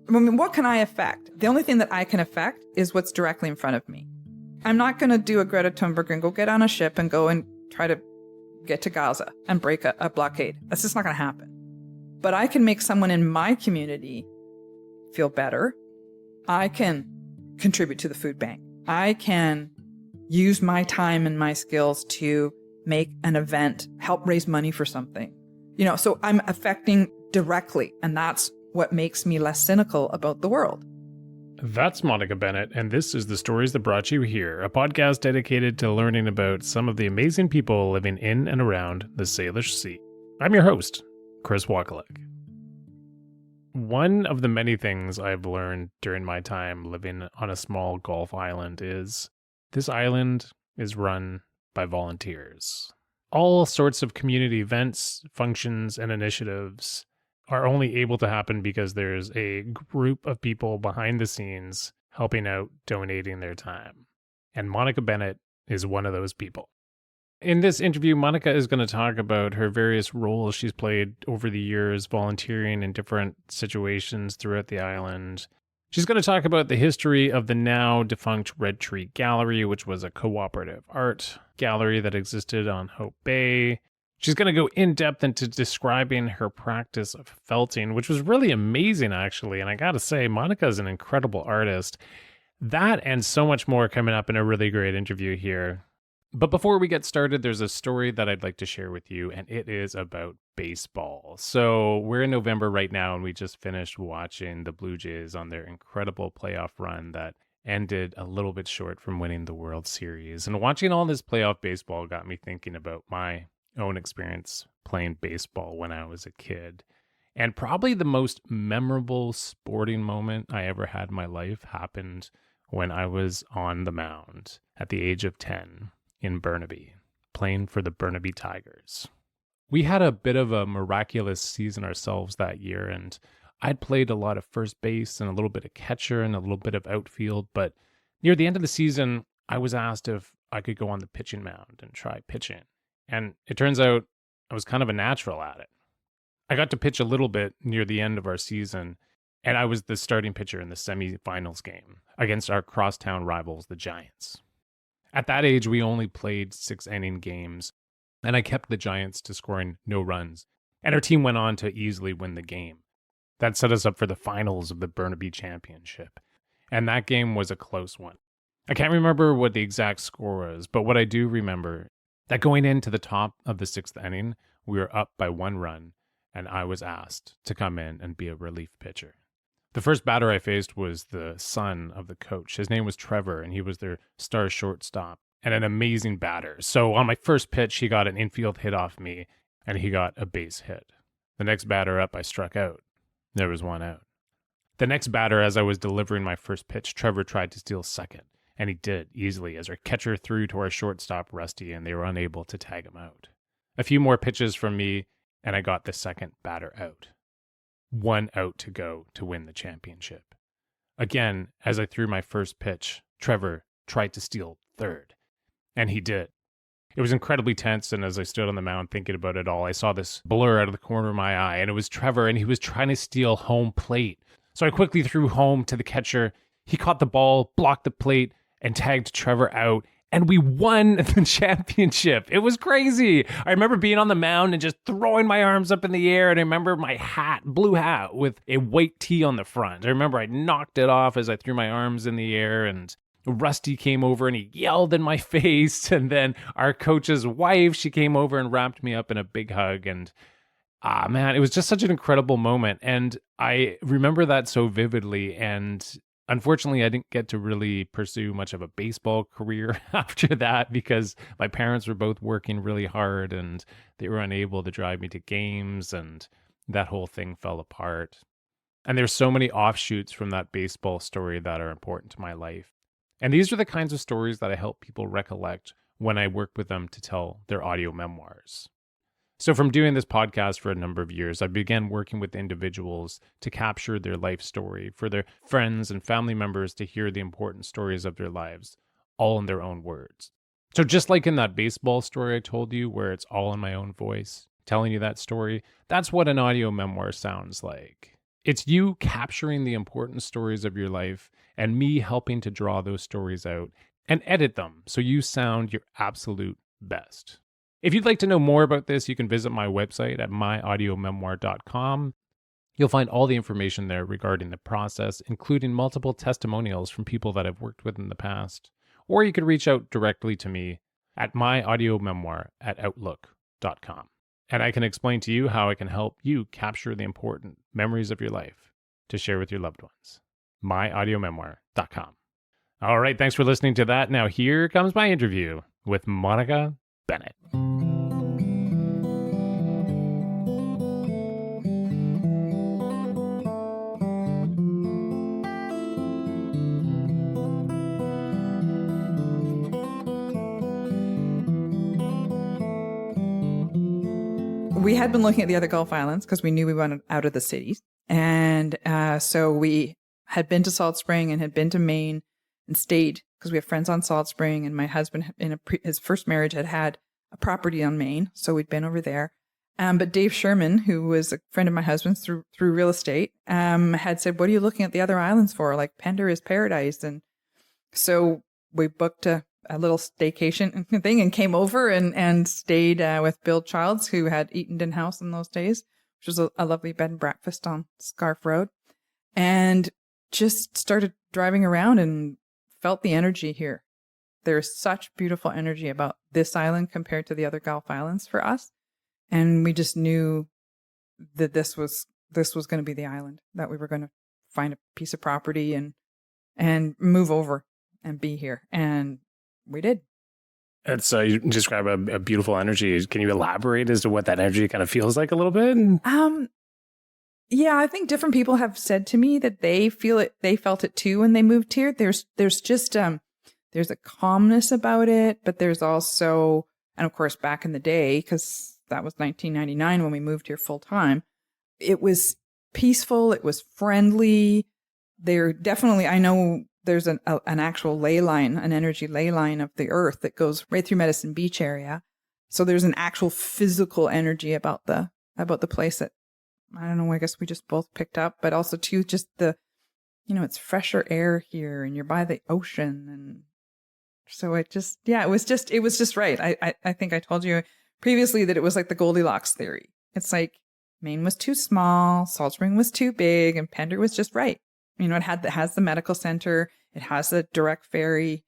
I mean, what can I affect? The only thing that I can affect is what's directly in front of me. I'm not going to do a Greta Thunberg and go get on a ship and go and try to get to Gaza and break a blockade. That's just not going to happen. But I can make someone in my community feel better. I can contribute to the food bank. I can use my time and my skills to make an event, help raise money for something. So I'm affecting directly, and that's what makes me less cynical about the world. That's Monica Bennett, and this is The Stories That Brought You Here, a podcast dedicated to learning about some of the amazing people living in and around the Salish Sea. I'm your host, Chris Wakalek. One of the many things I've learned during my time living on a small Gulf island is this island is run by volunteers. All sorts of community events, functions, and initiatives are only able to happen because there's a group of people behind the scenes helping out, donating their time. And Monica Bennett is one of those people. In this interview, Monica is going to talk about her various roles she's played over the years, volunteering in different situations throughout the island. She's going to talk about the history of the now defunct Red Tree Gallery, which was a cooperative art gallery that existed on Hope Bay. She's going to go in depth into describing her practice of felting, which was really amazing, actually. And I got to say, Monica is an incredible artist. That and so much more coming up in a really great interview here. But before we get started, there's a story that I'd like to share with you, and it is about baseball. So we're in November right now, and we just finished watching the Blue Jays on their incredible playoff run that ended a little bit short from winning the World Series. And watching all this playoff baseball got me thinking about my own experience playing baseball when I was a kid. And probably the most memorable sporting moment I ever had in my life happened when I was on the mound at the age of 10 in Burnaby, playing for the Burnaby Tigers. We had a bit of a miraculous season ourselves that year, and I'd played a lot of first base and a little bit of catcher and a little bit of outfield, but near the end of the season, I was asked if I could go on the pitching mound and try pitching. And it turns out I was kind of a natural at it. I got to pitch a little bit near the end of our season, and I was the starting pitcher in the semifinals game against our crosstown rivals, the Giants. At that age, we only played 6-inning games, and I kept the Giants to scoring no runs, and our team went on to easily win the game. That set us up for the finals of the Burnaby Championship, and that game was a close one. I can't remember what the exact score was, but what I do remember that going into the top of the 6th inning, we were up by 1 run, and I was asked to come in and be a relief pitcher. The first batter I faced was the son of the coach. His name was Trevor, and he was their star shortstop and an amazing batter. So on my first pitch, he got an infield hit off me, and he got a base hit. The next batter up, I struck out. There was 1 out. The next batter, as I was delivering my first pitch, Trevor tried to steal second. And he did, easily, as our catcher threw to our shortstop, Rusty, and they were unable to tag him out. A few more pitches from me, and I got the second batter out. 1 out to go to win the championship. Again, as I threw my first pitch, Trevor tried to steal third. And he did. It was incredibly tense, and as I stood on the mound thinking about it all, I saw this blur out of the corner of my eye, and it was Trevor, and he was trying to steal home plate. So I quickly threw home to the catcher. He caught the ball, blocked the plate, and tagged Trevor out, and we won the championship. It was crazy. I remember being on the mound and just throwing my arms up in the air, and I remember my hat, blue hat, with a white T on the front. I remember I knocked it off as I threw my arms in the air, and Rusty came over and he yelled in my face, and then our coach's wife, she came over and wrapped me up in a big hug, and man, it was just such an incredible moment, and I remember that so vividly, and unfortunately, I didn't get to really pursue much of a baseball career after that because my parents were both working really hard and they were unable to drive me to games, and that whole thing fell apart. And there's so many offshoots from that baseball story that are important to my life. And these are the kinds of stories that I help people recollect when I work with them to tell their audio memoirs. So from doing this podcast for a number of years, I began working with individuals to capture their life story, for their friends and family members to hear the important stories of their lives, all in their own words. So just like in that baseball story I told you, where it's all in my own voice, telling you that story, that's what an audio memoir sounds like. It's you capturing the important stories of your life and me helping to draw those stories out and edit them so you sound your absolute best. If you'd like to know more about this, you can visit my website at myaudiomemoir.com. You'll find all the information there regarding the process, including multiple testimonials from people that I've worked with in the past. Or you could reach out directly to me at myaudiomemoir@outlook.com. And I can explain to you how I can help you capture the important memories of your life to share with your loved ones. myaudiomemoir.com. All right, thanks for listening to that. Now here comes my interview with Monica Bennett. We had been looking at the other Gulf Islands because we knew we wanted out of the cities. And so we had been to Salt Spring and had been to Maine and stayed because we have friends on Salt Spring. And my husband, in his first marriage, had a property on Maine. So we'd been over there. But Dave Sherman, who was a friend of my husband's through real estate, had said, what are you looking at the other islands for? Like, Pender is paradise. And so we booked a little staycation thing and came over and stayed with Bill Childs, who had Eatonton House in those days, which was a lovely bed and breakfast on Scarf Road, and just started driving around and felt the energy here. There's such beautiful energy about this island compared to the other Gulf Islands for us. And we just knew that this was going to be the island, that we were going to find a piece of property and move over and be here. And we did. It's you describe a beautiful energy. Can you elaborate as to what that energy kind of feels like a little bit? Yeah, I think different people have said to me that they feel it. They felt it too when they moved here. There's just there's a calmness about it, but there's also, and of course back in the day, because that was 1999 when we moved here full time, it was peaceful. It was friendly. There definitely, I know there's an actual ley line, an energy ley line of the earth that goes right through Medicine Beach area. So there's an actual physical energy about the place that, I don't know, I guess we just both picked up, but also too, just it's fresher air here and you're by the ocean. And so it was just right. I think I told you previously that it was like the Goldilocks theory. It's like Maine was too small, Salt Spring was too big, and Pender was just right. It has the medical center. It has the direct ferry,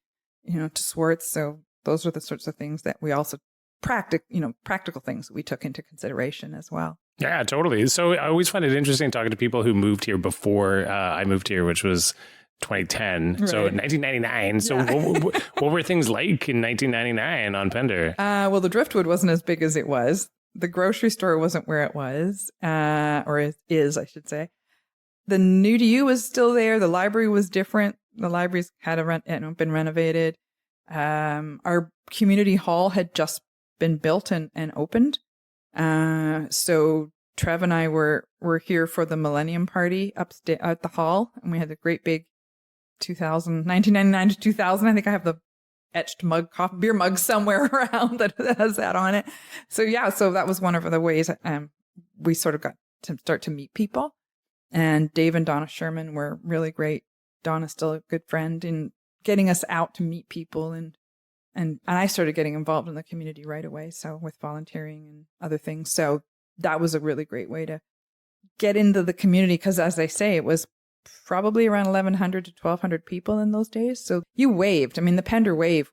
to Swartz. So those are the sorts of things that we also practical things that we took into consideration as well. Yeah, totally. So I always find it interesting talking to people who moved here before I moved here, which was 2010. Right. So 1999. So yeah. what were things like in 1999 on Pender? Well, the driftwood wasn't as big as it was. The grocery store wasn't where it was, or is, I should say. The New to You was still there. The library was different. The libraries had been renovated. Our community hall had just been built and opened. So Trev and I were here for the Millennium Party upstairs at the hall, and we had a great big 1999 to 2000. I think I have the etched beer mug somewhere around that has that on it. So yeah, so that was one of the ways we sort of got to start to meet people. And Dave and Donna Sherman were really great. Donna's still a good friend in getting us out to meet people, and I started getting involved in the community right away. So with volunteering and other things. So that was a really great way to get into the community. Because as I say, it was probably around 1,100 to 1,200 people in those days. So you waved. I mean, the Pender wave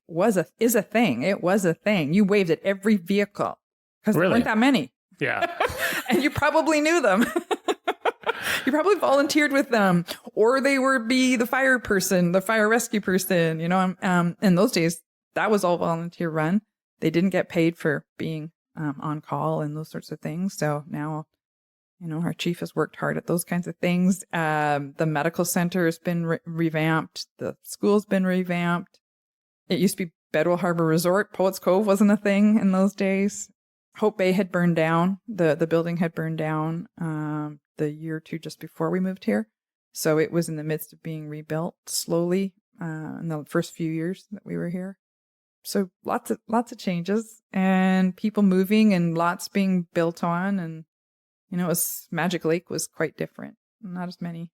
is a thing. It was a thing. You waved at every vehicle because there weren't that many. Yeah. And you probably knew them. You probably volunteered with them, or they would be the fire person, the fire rescue person, in those days, that was all volunteer run. They didn't get paid for being on call and those sorts of things. So now, our chief has worked hard at those kinds of things. The medical center has been revamped. The school's been revamped. It used to be Bedwell Harbor Resort. Poets Cove wasn't a thing in those days. Hope Bay had burned down. The building had burned down the year or two just before we moved here. So it was in the midst of being rebuilt slowly in the first few years that we were here. So lots of changes and people moving and lots being built on. And, Magic Lake was quite different. not as many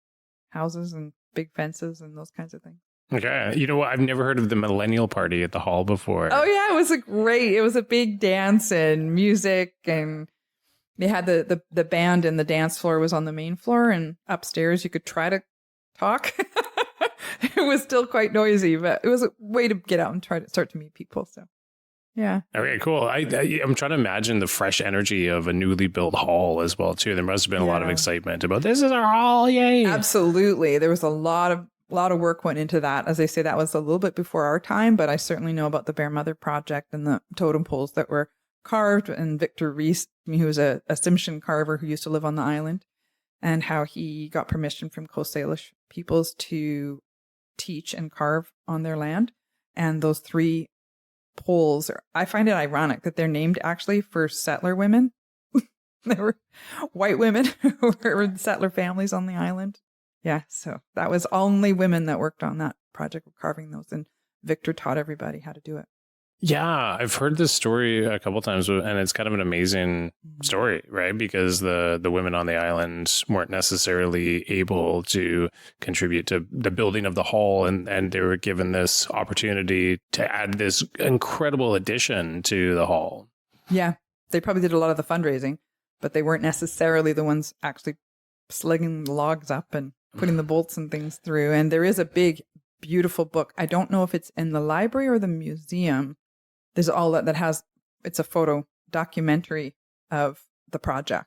houses and big fences and those kinds of things. Okay. You know what? I've never heard of the millennial party at the hall before. Oh yeah, it was a big dance and music, and they had the band, and the dance floor was on the main floor, and upstairs you could try to talk. It was still quite noisy, but it was a way to get out and try to start to meet people. So yeah. Okay, cool. I'm trying to imagine the fresh energy of a newly built hall as well too. There must have been a lot of excitement about this is our hall, yay! Absolutely, there was a lot of work went into that. As I say, that was a little bit before our time, but I certainly know about the Bear Mother project and the totem poles that were carved, and Victor Reese, who was a Tsimshian carver who used to live on the island, and how he got permission from Coast Salish peoples to teach and carve on their land. And those 3 poles, I find it ironic that they're named actually for settler women. They were white women who were settler families on the island. Yeah, so that was only women that worked on that project of carving those, and Victor taught everybody how to do it. Yeah, I've heard this story a couple times, and it's kind of an amazing story, right? Because the women on the island weren't necessarily able to contribute to the building of the hall, and they were given this opportunity to add this incredible addition to the hall. Yeah, they probably did a lot of the fundraising, but they weren't necessarily the ones actually slugging the logs up and putting the bolts and things through. And there is a big, beautiful book. I don't know if it's in the library or the museum. There's all that has, it's a photo documentary of the project.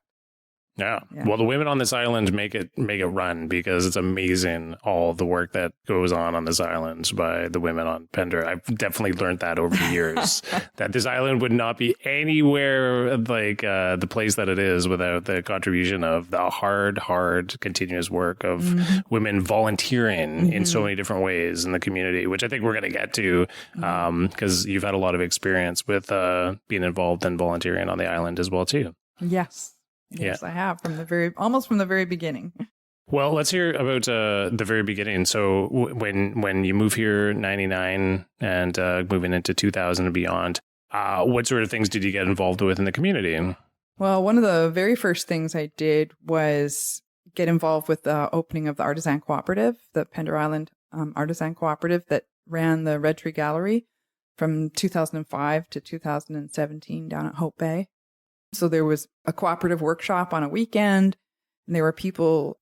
Yeah. Well, the women on this island make it run, because it's amazing all the work that goes on this island by the women on Pender. I've definitely learned that over the years, that this island would not be anywhere like the place that it is without the contribution of the hard, continuous work of women volunteering in so many different ways in the community, which I think we're going to get to, because you've had a lot of experience with being involved in volunteering on the island as well, too. Yes. Yes, I have almost from the very beginning. Well, let's hear about the very beginning. So when you move here, 99, and moving into 2000 and beyond, what sort of things did you get involved with in the community? Well, one of the very first things I did was get involved with the opening of the artisan cooperative, the Pender Island artisan cooperative that ran the Red Tree Gallery from 2005 to 2017 down at Hope Bay. So there was a cooperative workshop on a weekend, and there were people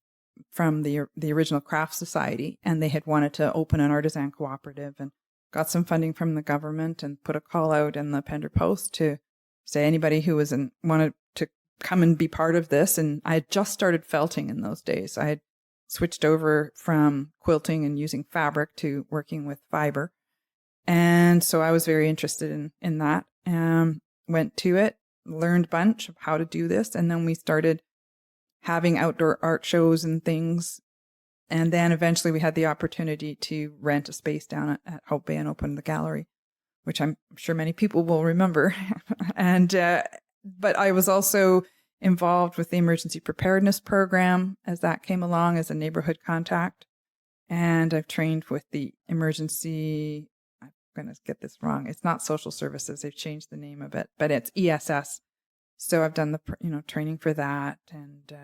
from the original craft society, and they had wanted to open an artisan cooperative, and got some funding from the government, and put a call out in the Pender Post to say anybody who wanted to come and be part of this. And I had just started felting in those days. I had switched over from quilting and using fabric to working with fiber, and so I was very interested in that. Went to it. Learned a bunch of how to do this, and then we started having outdoor art shows and things, and then eventually we had the opportunity to rent a space down at Hope Bay and open the gallery, which I'm sure many people will remember. And but I was also involved with the emergency preparedness program as that came along as a neighborhood contact, and I've trained with the emergency, going to get this wrong. It's not social services. They've changed the name of it, but it's ESS. So I've done the training for that, and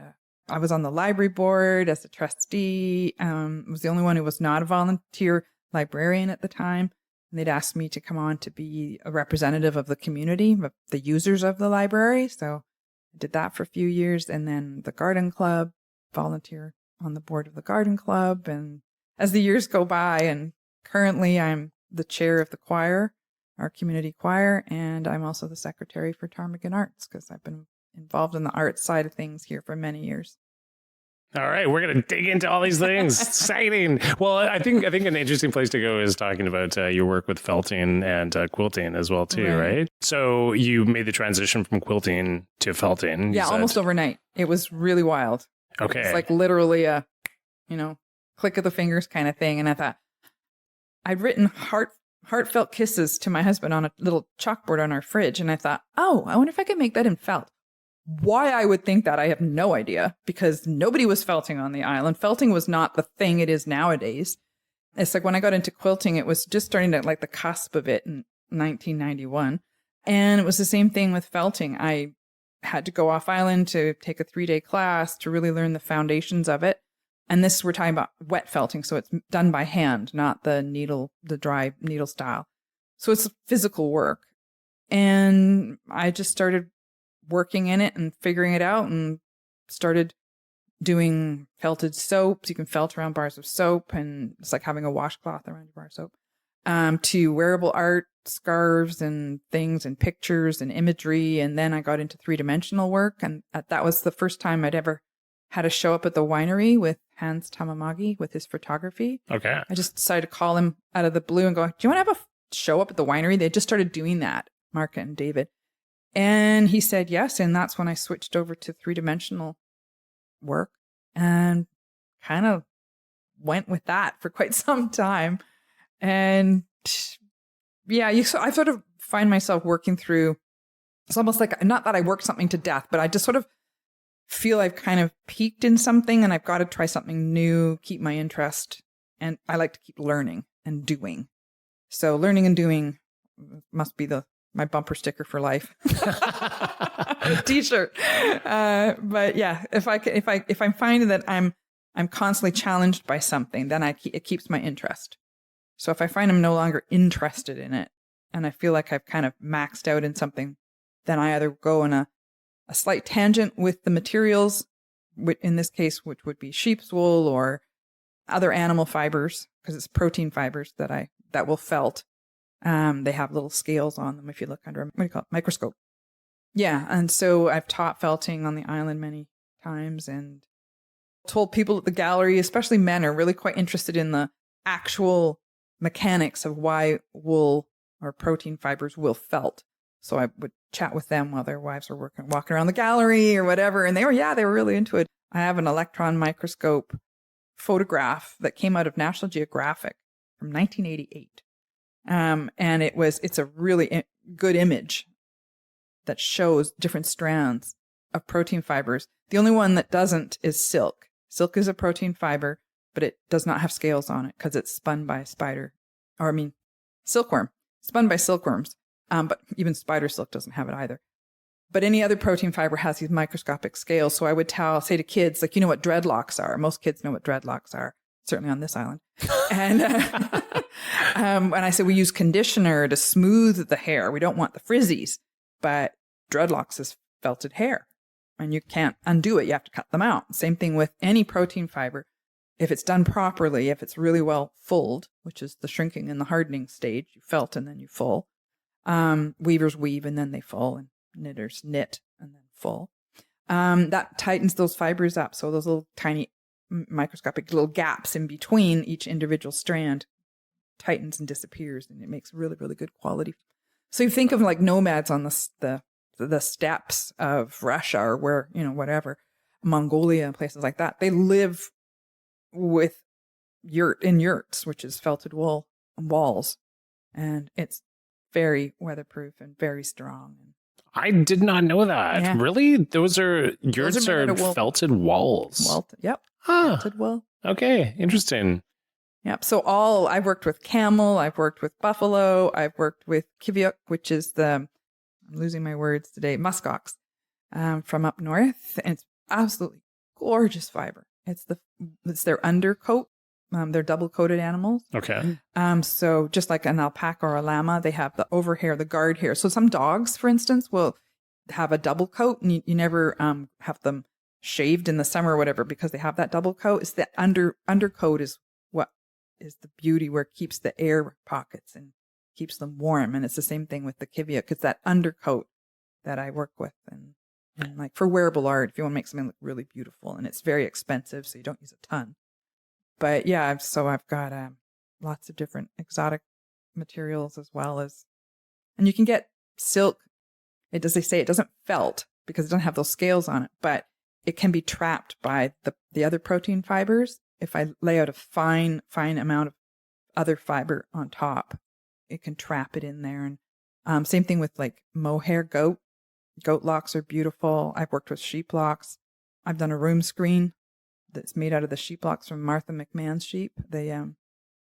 I was on the library board as a trustee. Was the only one who was not a volunteer librarian at the time. And they'd asked me to come on to be a representative of the community, of the users of the library. So I did that for a few years, and then the garden club, volunteer on the board of the garden club. And as the years go by, and currently I'm the chair of the choir, our community choir, and I'm also the secretary for Ptarmigan Arts, because I've been involved in the art side of things here for many years. All right, we're going to dig into all these things. Exciting. Well, I think an interesting place to go is talking about your work with felting and quilting as well, too, right? So you made the transition from quilting to felting. Yeah, almost overnight. It was really wild. Okay. It's like literally a, click of the fingers kind of thing. And I thought, I'd written heartfelt kisses to my husband on a little chalkboard on our fridge. And I thought, I wonder if I could make that in felt. Why I would think that, I have no idea, because nobody was felting on the island. Felting was not the thing it is nowadays. It's like when I got into quilting, it was just starting to like the cusp of it in 1991. And it was the same thing with felting. I had to go off island to take a 3-day class to really learn the foundations of it. And this, we're talking about wet felting. So it's done by hand, not the dry needle style. So it's physical work. And I just started working in it and figuring it out and started doing felted soaps. You can felt around bars of soap, and it's like having a washcloth around your bar of soap, to wearable art, scarves and things and pictures and imagery. And then I got into 3-dimensional work. And that was the first time I'd ever had a show up at the winery with Hans Tamamagi with his photography. Okay. I just decided to call him out of the blue and go, do you want to have a show up at the winery? They just started doing that, Mark and David. And he said yes. And that's when I switched over to 3-dimensional work and kind of went with that for quite some time. And yeah, I sort of find myself working through, it's almost like, not that I work something to death, but I just sort of feel I've kind of peaked in something and I've got to try something new, keep my interest. And I like to keep learning and doing. So learning and doing must be my bumper sticker for life. T-shirt. But yeah, if I'm finding that I'm constantly challenged by something, then it keeps my interest. So if I find I'm no longer interested in it and I feel like I've kind of maxed out in something, then I either go on a slight tangent with the materials, in this case, which would be sheep's wool or other animal fibers, because it's protein fibers that will felt. They have little scales on them if you look under a microscope. Yeah, and so I've taught felting on the island many times and told people at the gallery, especially men, are really quite interested in the actual mechanics of why wool or protein fibers will felt. So I would chat with them while their wives were walking around the gallery or whatever, and they were really into it. I have an electron microscope photograph that came out of National Geographic from 1988. And it's a really good image that shows different strands of protein fibers. The only one that doesn't is silk. Silk is a protein fiber, but it does not have scales on it because it's spun by silkworm, spun by silkworms. But even spider silk doesn't have it either. But any other protein fiber has these microscopic scales. So I would say to kids, like, you know what dreadlocks are? Most kids know what dreadlocks are, certainly on this island. And and I said we use conditioner to smooth the hair. We don't want the frizzies, but dreadlocks is felted hair, and you can't undo it. You have to cut them out. Same thing with any protein fiber. If it's done properly, if it's really well fulled, which is the shrinking and the hardening stage, you felt and then you full. Weavers weave and then they full, and knitters knit and then full. That tightens those fibers up. So those little tiny microscopic little gaps in between each individual strand tightens and disappears, and it makes really, really good quality. So you think of like nomads on the steppes of Russia or where, whatever, Mongolia and places like that. They live with yurts, which is felted wool walls, and it's very weatherproof and very strong. I did not know that. Yeah. Really? Those are yurts are felted walls. Yep. Huh. Felted wool. Okay. Interesting. Yep. So I've worked with camel, I've worked with buffalo, I've worked with kiviuk, which is I'm losing my words today, muskox, from up north. And it's absolutely gorgeous fiber. It's their undercoat. They're double coated animals. Okay. So just like an alpaca or a llama, they have the over hair, the guard hair. So some dogs, for instance, will have a double coat, and you never have them shaved in the summer or whatever because they have that double coat. It's the undercoat is what is the beauty, where it keeps the air pockets and keeps them warm. And it's the same thing with the kiviuk. It's that undercoat that I work with, and like for wearable art, if you want to make something look really beautiful, and it's very expensive, so you don't use a ton. But yeah, so I've got lots of different exotic materials as well as, and you can get silk. They say it doesn't felt because it doesn't have those scales on it, but it can be trapped by the other protein fibers. If I lay out a fine amount of other fiber on top, it can trap it in there. And same thing with like mohair goat. Goat locks are beautiful. I've worked with sheep locks. I've done a room screen that's made out of the sheep locks from Martha McMahon's sheep, the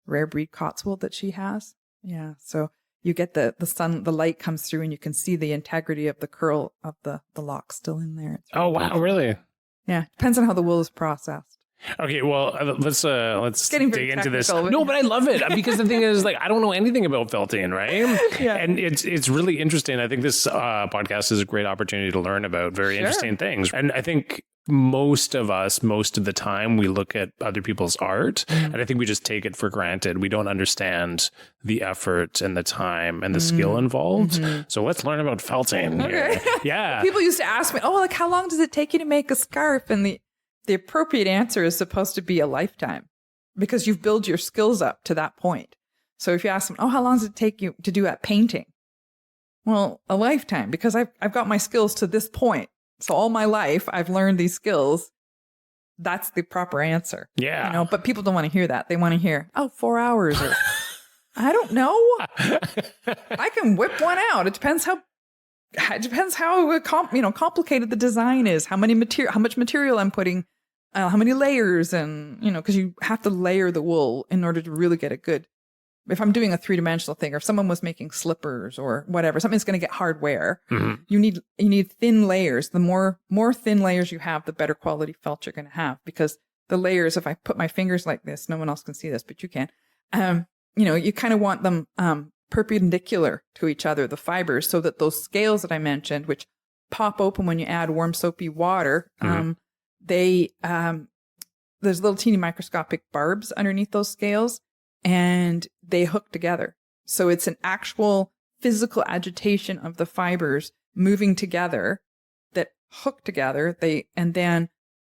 rare breed Cotswold that she has. Yeah, so you get the sun, the light comes through, and you can see the integrity of the curl of the lock still in there. Oh, wow, really? Yeah, depends on how the wool is processed. Okay, well, let's Getting dig very into this. technical. No, but I love it because the thing is, like, I don't know anything about felting, right? Yeah. And it's really interesting. I think this podcast is a great opportunity to learn about very Sure. interesting things. And I think most of us, most of the time, we look at other people's art, and I think we just take it for granted. We don't understand the effort and the time and the skill involved. So let's learn about felting here. Yeah. People used to ask me, oh, like, how long does it take you to make a scarf? And the appropriate answer is supposed to be a lifetime because you've built your skills up to that point. So if you ask them, oh, how long does it take you to do that painting? Well, a lifetime, because I've got my skills to this point. So all my life, I've learned these skills. That's the proper answer. Yeah. You know, but people don't want to hear that. They want to hear, oh, 4 hours. Or, I don't know. I can whip one out. It depends how complicated the design is, how much material I'm putting, how many layers, and, you know, because you have to layer the wool in order to really get it good. If I'm doing a 3-dimensional thing, or if someone was making slippers or whatever, something's going to get hard wear. Mm-hmm. You need thin layers. The more thin layers you have, the better quality felt you're going to have, because the layers, if I put my fingers like this, no one else can see this, but you can, you know, you kind of want them, perpendicular to each other, the fibers, so that those scales that I mentioned, which pop open when you add warm soapy water, there's little teeny microscopic barbs underneath those scales, and they hook together. So it's an actual physical agitation of the fibers moving together that hook together. And then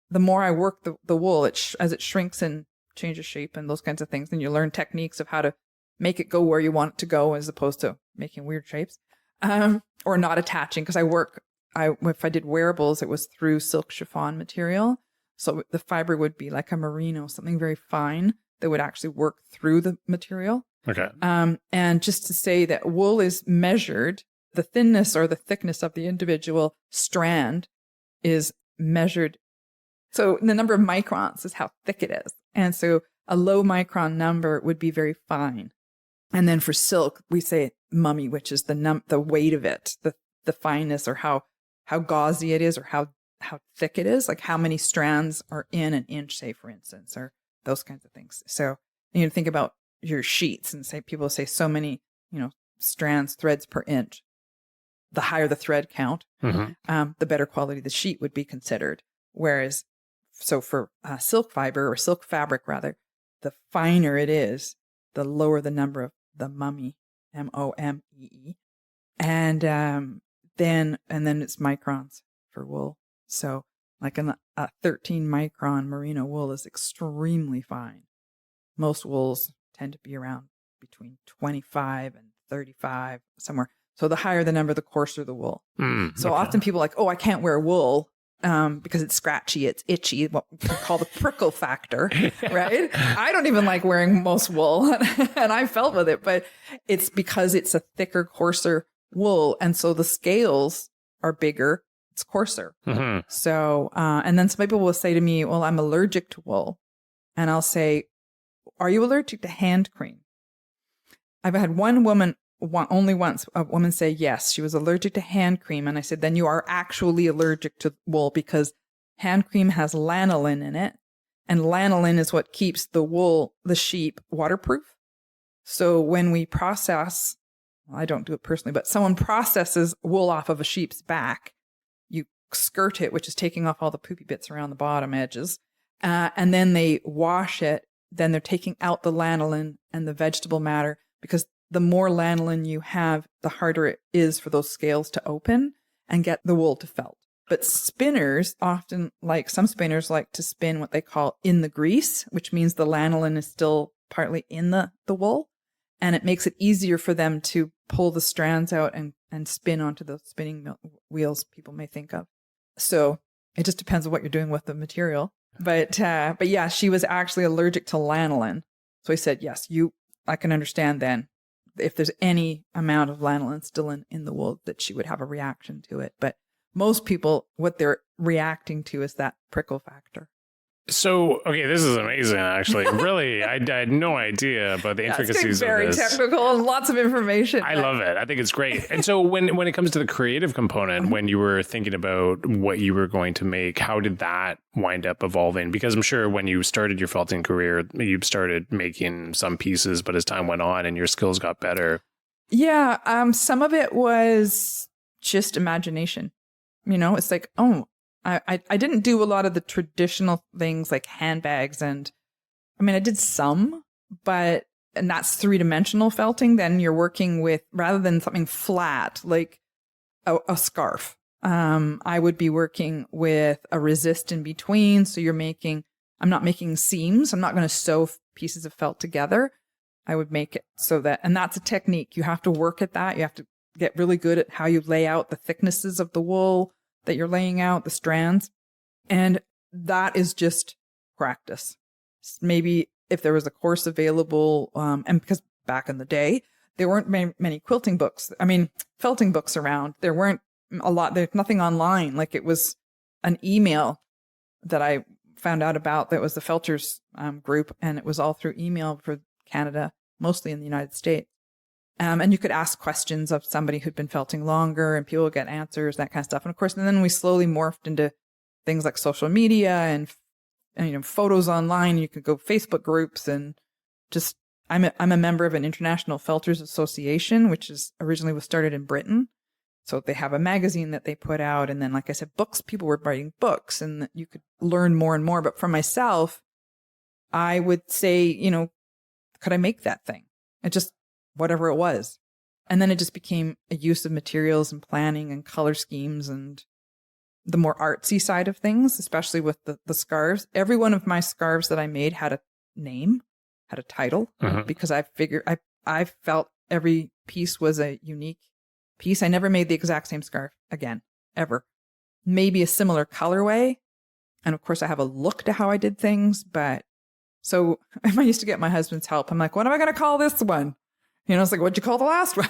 the more I work the wool, as it shrinks and changes shape and those kinds of things, then you learn techniques of how to make it go where you want it to go, as opposed to making weird shapes, or not attaching. Because if I did wearables, it was through silk chiffon material. So the fiber would be like a merino, something very fine that would actually work through the material. Okay. And just to say that wool is measured, the thinness or the thickness of the individual strand is measured. So the number of microns is how thick it is. And so a low micron number would be very fine. And then for silk, we say mummy, which is the weight of it, the fineness, or how gauzy it is, or how thick it is, like how many strands are in an inch, say, for instance, or those kinds of things. So you think about your sheets, and people say so many, strands, threads per inch. The higher the thread count, the better quality the sheet would be considered. Whereas, so for silk fiber, or silk fabric rather, the finer it is, the lower the number of the mummy, MOMEE, and then it's microns for wool. So like a 13 micron merino wool is extremely fine. Most wools tend to be around between 25 and 35, somewhere. So the higher the number, the coarser the wool. So often people are like, oh, I can't wear wool because it's scratchy, it's itchy, what we call the prickle factor, right? I don't even like wearing most wool, and I felt with it, but it's because it's a thicker, coarser wool, and so the scales are bigger, it's coarser. So, and then some people will say to me, well, I'm allergic to wool. And I'll say, are you allergic to hand cream? I've had only once, a woman say yes, she was allergic to hand cream. And I said, then you are actually allergic to wool, because hand cream has lanolin in it. And lanolin is what keeps the sheep, waterproof. So when we process, well, I don't do it personally, but someone processes wool off of a sheep's back, you skirt it, which is taking off all the poopy bits around the bottom edges. And then they wash it. Then they're taking out the lanolin and the vegetable matter, because the more lanolin you have, the harder it is for those scales to open and get the wool to felt. But spinners some spinners like to spin what they call in the grease, which means the lanolin is still partly in the wool. And it makes it easier for them to pull the strands out and spin onto the spinning wheels people may think of. So it just depends on what you're doing with the material. But yeah, she was actually allergic to lanolin. So I said, yes, I can understand then if there's any amount of lanolin still in the wool, that she would have a reaction to it. But most people, what they're reacting to is that prickle factor. So, okay, this is amazing, actually. Really, I had no idea about the intricacies it's very of this. technical and lots of information. I love it. I think it's great. And so when it comes to the creative component, when you were thinking about what you were going to make, how did that wind up evolving? Because I'm sure when you started your felting career, you started making some pieces, but as time went on and your skills got better. Yeah, some of it was just imagination. You know, it's like, oh, I didn't do a lot of the traditional things like handbags, and I mean, I did some, and that's 3-dimensional felting. Then you're working with, rather than something flat like a scarf, I would be working with a resist in between. So I'm not making seams. I'm not going to sew pieces of felt together. I would make it so that, and that's a technique. You have to work at that. You have to get really good at how you lay out the thicknesses of the wool that you're laying out, the strands. And that is just practice. Maybe if there was a course available, and because back in the day, there weren't many quilting books. I mean, felting books around. There weren't a lot. There's nothing online. Like, it was an email that I found out about that was the Felters group. And it was all through email for Canada, mostly in the United States. And you could ask questions of somebody who'd been felting longer, and people would get answers, that kind of stuff. And of course, and then we slowly morphed into things like social media and photos online. You could go Facebook groups, and just I'm a member of an International Felters Association, which originally was started in Britain. So they have a magazine that they put out, and then, like I said, books. People were writing books, and you could learn more and more. But for myself, I would say, could I make that thing? Whatever it was. And then it just became a use of materials and planning and color schemes and the more artsy side of things, especially with the scarves. Every one of my scarves that I made had a name, had a title, because I figured I felt every piece was a unique piece. I never made the exact same scarf again, ever. Maybe a similar colorway. And of course, I have a look to how I did things. But so I used to get my husband's help. I'm like, what am I going to call this one? It's like, what'd you call the last one?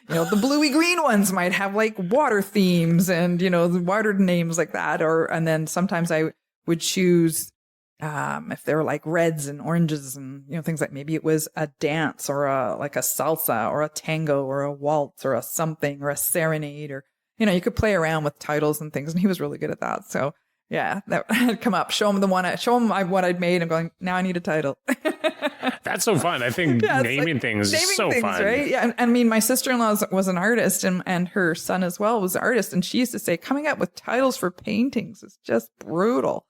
The bluey green ones might have like water themes and, the water names like that. And then sometimes I would choose, if they were like reds and oranges and, things like, maybe it was a dance or a salsa or a tango or a waltz or a something or a serenade, or, you could play around with titles and things. And he was really good at that. So yeah, that had come up, show him what I'd made. I'm going, now I need a title. That's so fun. I think naming things is so fun. Right? Yeah. I mean, my sister-in-law was an artist, and her son as well was an artist. And she used to say, coming up with titles for paintings is just brutal.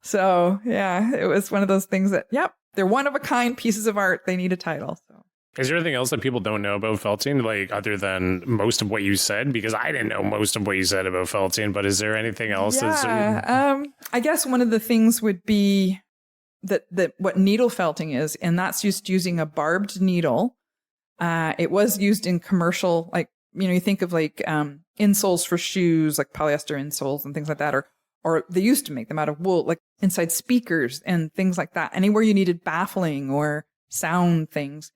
So yeah, it was one of those things that, they're one-of-a-kind pieces of art. They need a title. So. Is there anything else that people don't know about felting, like other than most of what you said? Because I didn't know most of what you said about felting, but is there anything else? I guess one of the things would be that what needle felting is, and that's just using a barbed needle. It was used in commercial, like, you think of like insoles for shoes, like polyester insoles and things like that, or they used to make them out of wool, like inside speakers and things like that. Anywhere you needed baffling or sound things,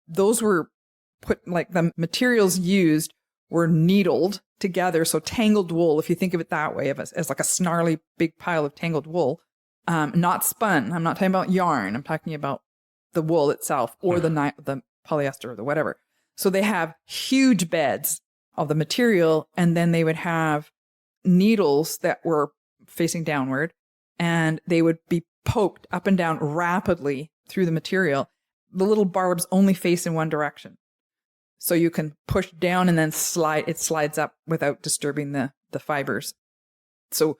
those were put, like the materials used were needled together. So tangled wool, if you think of it that way, as like a snarly big pile of tangled wool, not spun. I'm not talking about yarn. I'm talking about the wool itself, or the polyester or the whatever. So they have huge beds of the material, and then they would have needles that were facing downward, and they would be poked up and down rapidly through the material. The little barbs only face in one direction. So you can push down and then it slides up without disturbing the fibers. So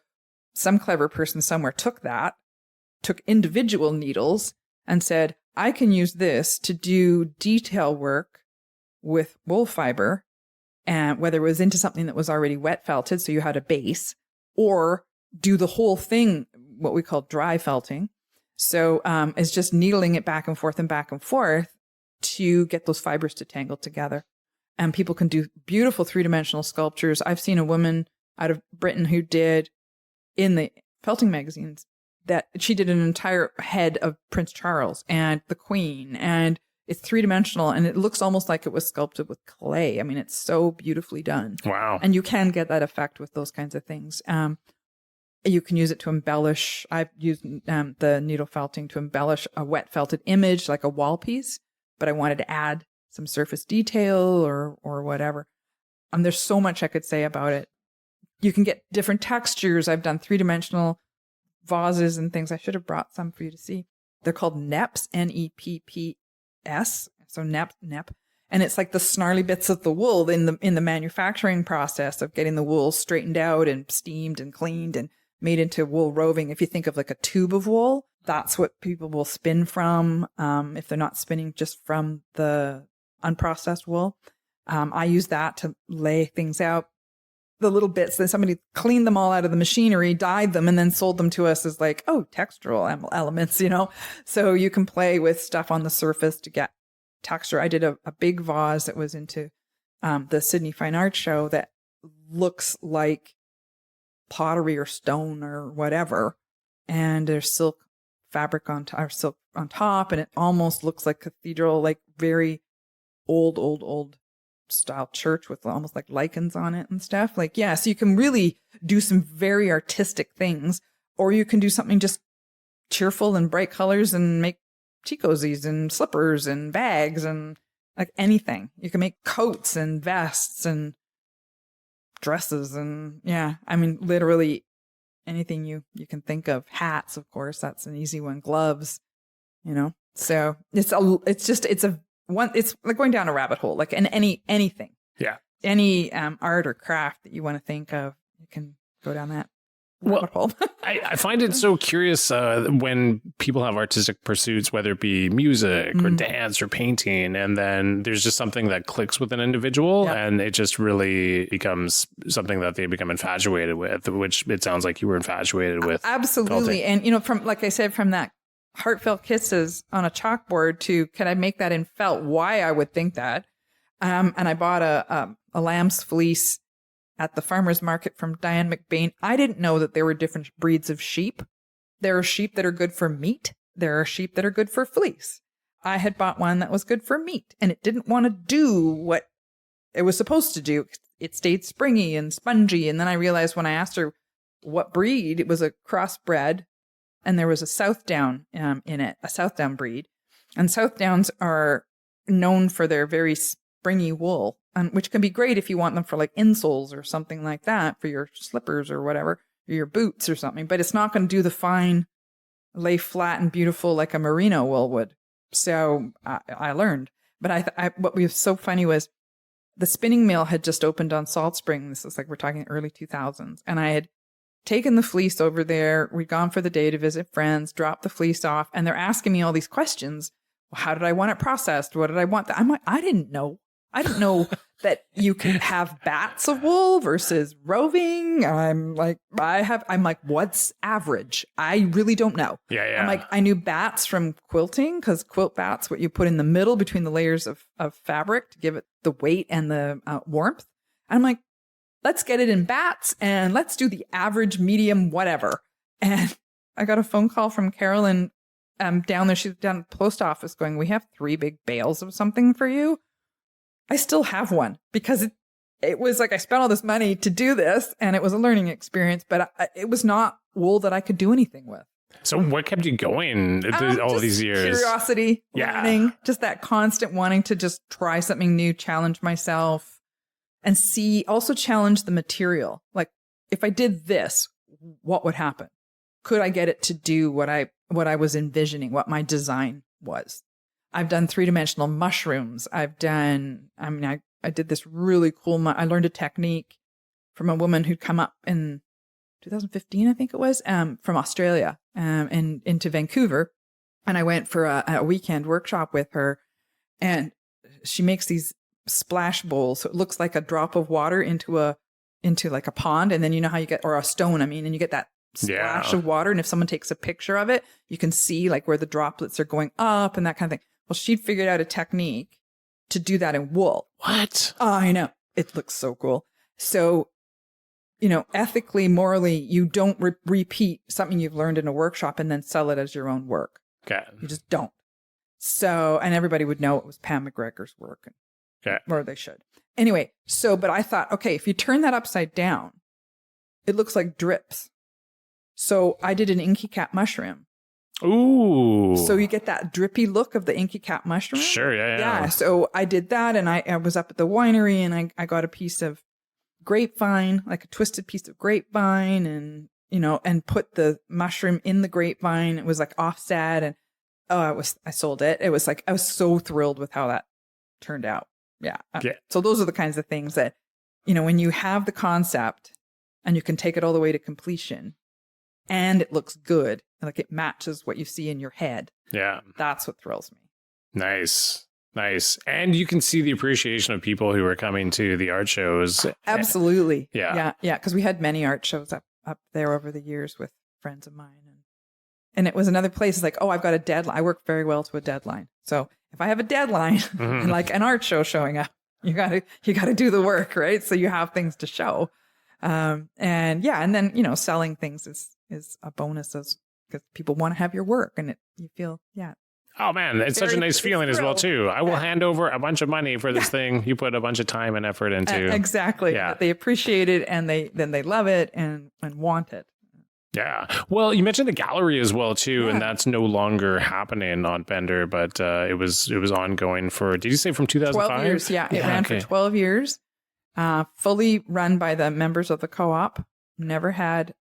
some clever person somewhere took individual needles and said, I can use this to do detail work with wool fiber, and whether it was into something that was already wet felted, so you had a base, or do the whole thing, what we call dry felting. So it's just needling it back and forth to get those fibers to tangle together. And people can do beautiful 3-dimensional sculptures. I've seen a woman out of Britain who did, in the felting magazines, that she did an entire head of Prince Charles and the Queen, and it's 3-dimensional, and it looks almost like it was sculpted with clay. I mean, it's so beautifully done. Wow. And you can get that effect with those kinds of things. You can use it to embellish. I've used the needle felting to embellish a wet felted image, like a wall piece, but I wanted to add some surface detail or whatever. There's so much I could say about it. You can get different textures. I've done 3-dimensional vases and things. I should have brought some for you to see. They're called NEPs, Nepps. So NEP. And it's like the snarly bits of the wool in the manufacturing process of getting the wool straightened out and steamed and cleaned and made into wool roving. If you think of like a tube of wool, that's what people will spin from. If they're not spinning just from the unprocessed wool. I use that to lay things out. The little bits, then somebody cleaned them all out of the machinery, dyed them, and then sold them to us as like, oh, textural elements, So you can play with stuff on the surface to get texture. I did a big vase that was into the Sydney Fine Arts Show that looks like pottery or stone or whatever. And there's silk fabric on top, and it almost looks like cathedral, like very old style church with almost like lichens on it and stuff. Like, yeah, so you can really do some very artistic things, or you can do something just cheerful and bright colors and make tea cozies and slippers and bags and like anything. You can make coats and vests and dresses and literally anything you can think of. Hats, of course, that's an easy one. Gloves, So it's like going down a rabbit hole, like in anything. Yeah. Any art or craft that you want to think of, you can go down that rabbit hole. I find it so curious when people have artistic pursuits, whether it be music or dance or painting, and then there's just something that clicks with an individual, and it just really becomes something that they become infatuated with, which it sounds like you were infatuated with. Absolutely. Felting. And, from, like I said, from that heartfelt kisses on a chalkboard to, can I make that in felt? Why I would think that. And I bought a lamb's fleece at the farmer's market from Diane McBain. I didn't know that there were different breeds of sheep. There are sheep that are good for meat. There are sheep that are good for fleece. I had bought one that was good for meat, and it didn't want to do what it was supposed to do. It stayed springy and spongy. And then I realized when I asked her what breed, it was a crossbred, and there was a Southdown in it, a Southdown breed. And Southdowns are known for their very springy wool, which can be great if you want them for like insoles or something like that, for your slippers or whatever, or your boots or something. But it's not going to do the fine, lay flat and beautiful like a merino wool would. So I learned. But what was so funny was the spinning mill had just opened on Salt Spring. This is like, we're talking early 2000s. And I had taken the fleece over there. We'd gone for the day to visit friends, dropped the fleece off, and they're asking me all these questions. Well, how did I want it processed? What did I want? I'm like, I didn't know that you can have bats of wool versus roving. I'm like, what's average? I really don't know. Yeah. I'm like, I knew bats from quilting, because quilt bats, what you put in the middle between the layers of fabric to give it the weight and the warmth. I'm like, let's get it in bats and let's do the average, medium, whatever. And I got a phone call from Carolyn down there. She's down at the post office going, we have 3 big bales of something for you. I still have one because it was like I spent all this money to do this, and it was a learning experience, but it was not wool that I could do anything with. So what kept you going all these years? Curiosity, learning, just that constant wanting to just try something new, challenge myself, and also challenge the material. Like, if I did this, what would happen? Could I get it to do what I was envisioning, what my design was? I've done 3-dimensional mushrooms. I did this really cool, I learned a technique from a woman who'd come up in 2015, I think it was, from Australia, and into Vancouver. And I went for a weekend workshop with her, and she makes these splash bowls. So it looks like a drop of water into like a pond. And then you know how you get, or a stone, and you get that splash of water. And if someone takes a picture of it, you can see like where the droplets are going up and that kind of thing. Well, she'd figured out a technique to do that in wool. What? Oh, I know. It looks so cool. So, ethically, morally, you don't repeat something you've learned in a workshop and then sell it as your own work. Okay. You just don't. So, and everybody would know it was Pam McGregor's work. Okay. Or they should. Anyway, but I thought, okay, if you turn that upside down, it looks like drips. So I did an inky cap mushroom. Ooh. So you get that drippy look of the inky cap mushroom. Sure, yeah. Yeah, so I did that, and I was up at the winery, and I got a piece of grapevine, like a twisted piece of grapevine, and and put the mushroom in the grapevine. It was like offset, and I sold it. It was like I was so thrilled with how that turned out. Yeah. So those are the kinds of things that when you have the concept and you can take it all the way to completion, and it looks good, like it matches what you see in your head. Yeah. That's what thrills me. Nice. And you can see the appreciation of people who are coming to the art shows. Absolutely. Yeah. Yeah. Because we had many art shows up there over the years with friends of mine. And it was another place like, I've got a deadline. I work very well to a deadline. So if I have a deadline and like an art show showing up, you gotta do the work, right? So you have things to show. And then, selling things is a bonus because people want to have your work, and you feel, Oh man, it's such a nice feeling as well too. I will hand over a bunch of money for this thing you put a bunch of time and effort into. Exactly. Yeah. They appreciate it, and they love it and want it. Yeah. Well, you mentioned the gallery as well too, and that's no longer happening on Pender, but it was ongoing for, did you say from 2005? 12 years. Yeah. It ran for 12 years. Fully run by the members of the co-op. Never had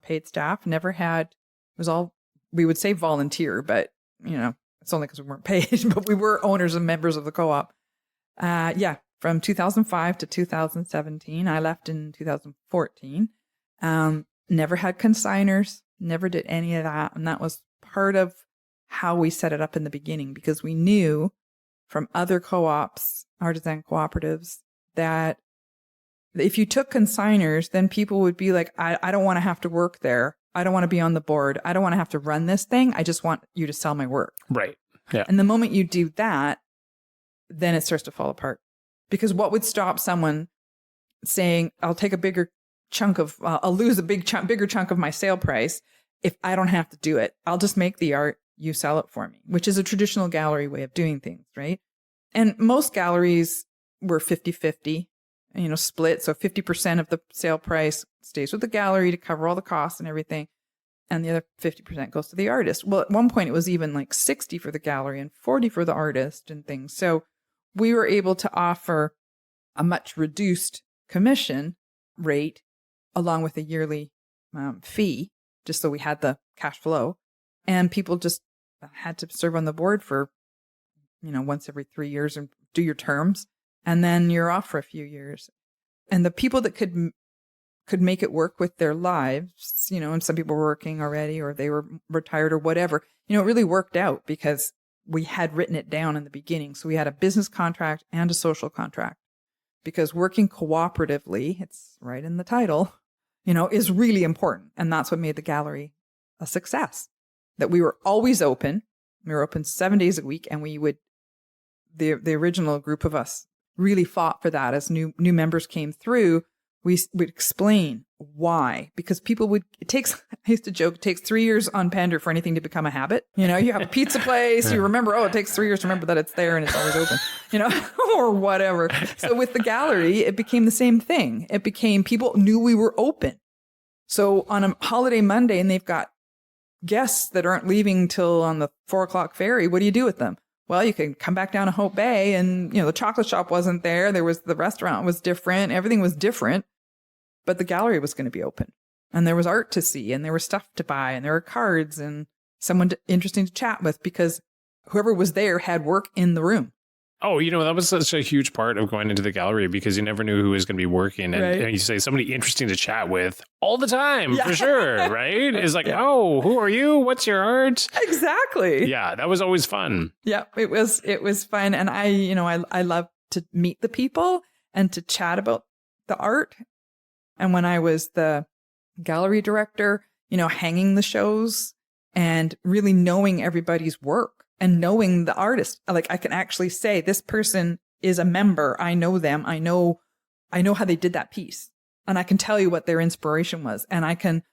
paid staff. Never had, it was all, we would say volunteer, but it's only because we weren't paid, but we were owners and members of the co-op. From 2005 to 2017. I left in 2014. Never had consigners, never did any of that. And that was part of how we set it up in the beginning, because we knew from other co-ops, artisan cooperatives, that if you took consigners, then people would be like, I don't want to have to work there. I don't want to be on the board. I don't want to have to run this thing. I just want you to sell my work. Right. Yeah. And the moment you do that, then it starts to fall apart. Because what would stop someone saying, I'll take a bigger chunk of, I'll lose a bigger chunk of my sale price if I don't have to do it. I'll just make the art, you sell it for me, which is a traditional gallery way of doing things, right? And most galleries were 50-50, split. So 50% of the sale price stays with the gallery to cover all the costs and everything, and the other 50% goes to the artist. Well, at one point it was even like 60 for the gallery and 40 for the artist and things. So we were able to offer a much reduced commission rate along with a yearly fee, just so we had the cash flow. And people just had to serve on the board for, once every 3 years and do your terms. And then you're off for a few years. And the people that could make it work with their lives, and some people were working already or they were retired or whatever, it really worked out because we had written it down in the beginning. So we had a business contract and a social contract, because working cooperatively, it's right in the title, is really important. And that's what made the gallery a success, that we were always open. We were open 7 days a week, and we would, the original group of us really fought for that. As new members came through, we would explain why, because people would, I used to joke, it takes 3 years on Pender for anything to become a habit. You have a pizza place, you remember, it takes 3 years to remember that it's there and it's always open, or whatever. So with the gallery, it became the same thing. It became, people knew we were open. So on a holiday Monday, and they've got guests that aren't leaving till on the 4:00 ferry, what do you do with them? Well, you can come back down to Hope Bay, and, the chocolate shop wasn't there. The restaurant was different. Everything was different, but the gallery was going to be open, and there was art to see, and there was stuff to buy, and there were cards and someone interesting to chat with, because whoever was there had work in the room. Oh, that was such a huge part of going into the gallery, because you never knew who was going to be working. And you say somebody interesting to chat with all the time, for sure, right? It's like, oh, who are you? What's your art? Exactly. Yeah, that was always fun. Yeah, it was fun. And I love to meet the people and to chat about the art. And when I was the gallery director, hanging the shows and really knowing everybody's work. And knowing the artist, like I can actually say, this person is a member. I know them. I know how they did that piece. And I can tell you what their inspiration was. And I can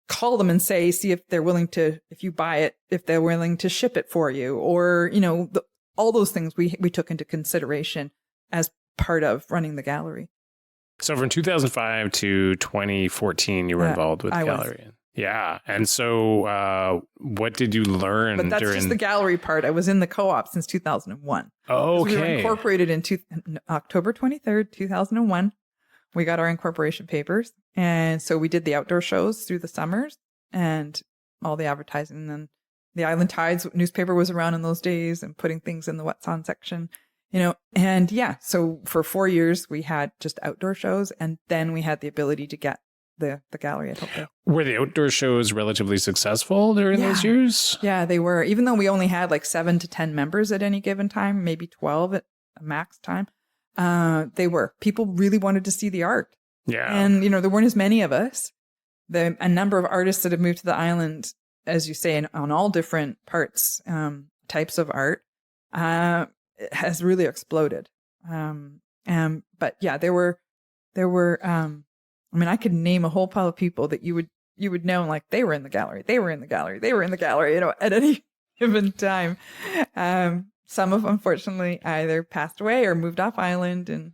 call them and say, see if they're willing to, if you buy it, if they're willing to ship it for you. Or, all those things we took into consideration as part of running the gallery. So from 2005 to 2014, you were involved with the gallery. Yeah. And so what did you learn But that's during... just the gallery part. I was in the co-op since 2001. Okay. We were incorporated in October 23rd, 2001. We got our incorporation papers. And so we did the outdoor shows through the summers and all the advertising. And then the Island Tides newspaper was around in those days and putting things in the What's On section, And yeah, so for 4 years, we had just outdoor shows. And then we had the ability to get the gallery at Hope Bay. Were the outdoor shows relatively succzil during those years? Yeah, they were. Even though we only had like 7 to 10 members at any given time, maybe 12 at a max time, they were. People really wanted to see the art. Yeah. And, there weren't as many of us. A number of artists that have moved to the island, as you say, on all different parts, types of art, has really exploded. But yeah, there were, I could name a whole pile of people that you would know, like they were in the gallery, at any given time. Some of them, unfortunately, either passed away or moved off island and,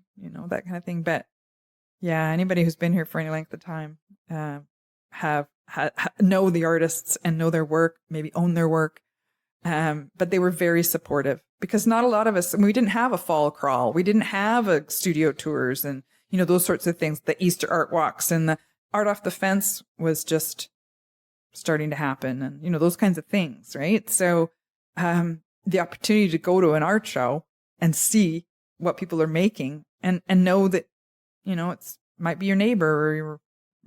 that kind of thing. But yeah, anybody who's been here for any length of time, know the artists and know their work, maybe own their work. But they were very supportive because not a lot of us, we didn't have a fall crawl. We didn't have a studio tours and, those sorts of things, the Easter art walks and the art off the fence was just starting to happen and, those kinds of things. Right. So, the opportunity to go to an art show and see what people are making and know that, it's might be your neighbor or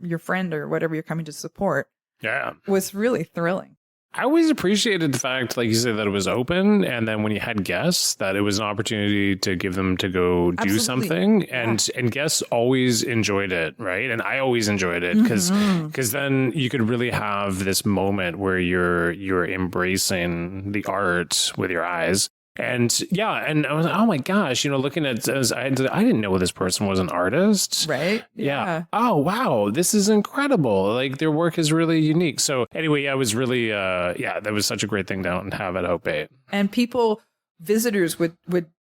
your friend or whatever you're coming to support. Yeah. Was really thrilling. I always appreciated the fact, like you said, that it was open. And then when you had guests, that it was an opportunity to give them to go do Absolutely. Something. And guests always enjoyed it. Right. And I always enjoyed it because then you could really have this moment where you're embracing the art with your eyes. And yeah, and I was like, oh my gosh, looking at I didn't know this person was an artist. Right. Yeah. Oh, wow. This is incredible. Like their work is really unique. So anyway, yeah, it was really, that was such a great thing to have at Hope Bay. And visitors would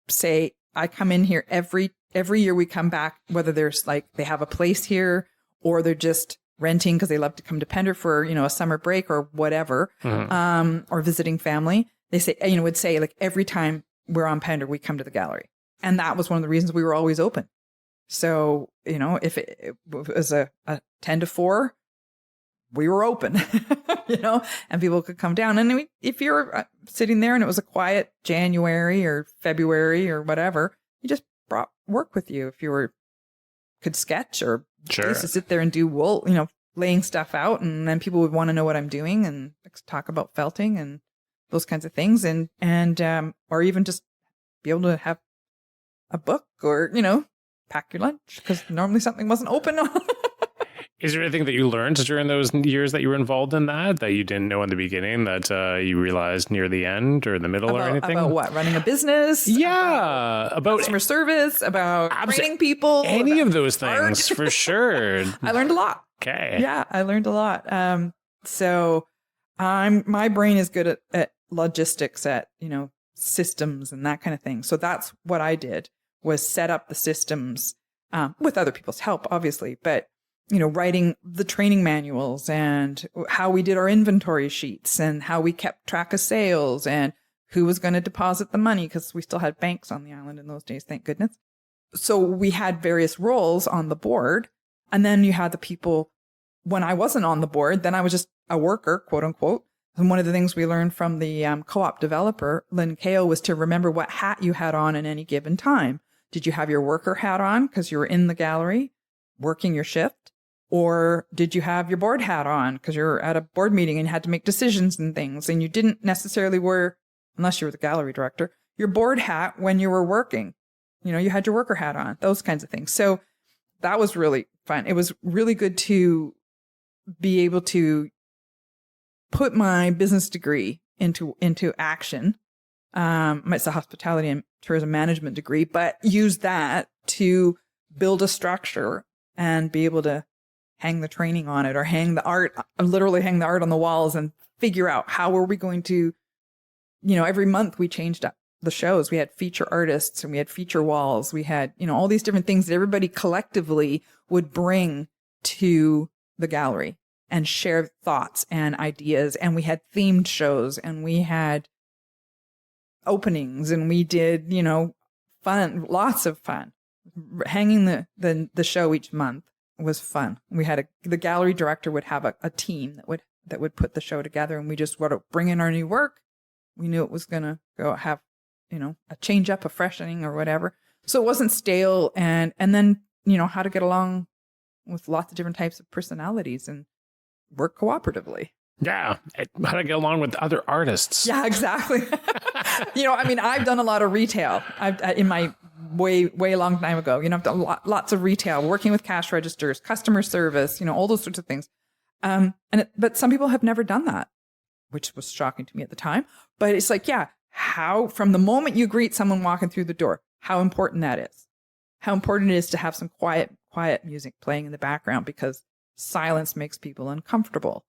say, I come in here every year we come back, whether there's like, they have a place here or they're just renting because they love to come to Pender for, a summer break or whatever, or visiting family. They say, would say like every time we're on Pender, we come to the gallery. And that was one of the reasons we were always open. So, if it was a 10 to 4, we were open, and people could come down. And if you're sitting there and it was a quiet January or February or whatever, you just brought work with you. If you could sketch or used to sit there and do wool, laying stuff out. And then people would want to know what I'm doing and talk about felting and those kinds of things, and or even just be able to have a book or, pack your lunch because normally something wasn't open. Is there anything that you learned during those years that you were involved in that you didn't know in the beginning that you realized near the end or the middle or anything? About what? Running a business? Yeah. About customer service? About training people? Any of those things, for sure. I learned a lot. Okay. Yeah, I learned a lot. So my brain is good at logistics, at, systems and that kind of thing. So that's what I did, was set up the systems with other people's help, obviously, but, writing the training manuals and how we did our inventory sheets and how we kept track of sales and who was going to deposit the money because we still had banks on the island in those days, thank goodness. So we had various roles on the board. And then you had the people, when I wasn't on the board, then I was just a worker, quote unquote. And one of the things we learned from the co-op developer, Lynn Kao, was to remember what hat you had on at any given time. Did you have your worker hat on because you were in the gallery working your shift? Or did you have your board hat on because you're at a board meeting and had to make decisions and things, and you didn't necessarily wear, unless you were the gallery director, your board hat when you were working? You had your worker hat on, those kinds of things. So that was really fun. It was really good to be able to put my business degree into action. It's a hospitality and tourism management degree, but use that to build a structure and be able to hang the training on it or hang the art, literally hang the art on the walls and figure out how are we going to, every month we changed up the shows. We had feature artists and we had feature walls. We had, all these different things that everybody collectively would bring to the gallery. and share thoughts and ideas. And we had themed shows and we had openings and we did, fun, lots of fun. Hanging the show each month was fun. We had the gallery director would have a team that would put the show together, and we just would bring in our new work. We knew it was going to go have, a change up, a freshening or whatever. So it wasn't stale. And then, how to get along with lots of different types of personalities and work cooperatively. Yeah. How to get along with other artists. Yeah, exactly. I've done a lot of retail. In my way long time ago, I've done lots of retail, working with cash registers, customer service, all those sorts of things. But some people have never done that, which was shocking to me at the time. But it's like, yeah, how from the moment you greet someone walking through the door, how important that is. How important it is to have some quiet music playing in the background because silence makes people uncomfortable.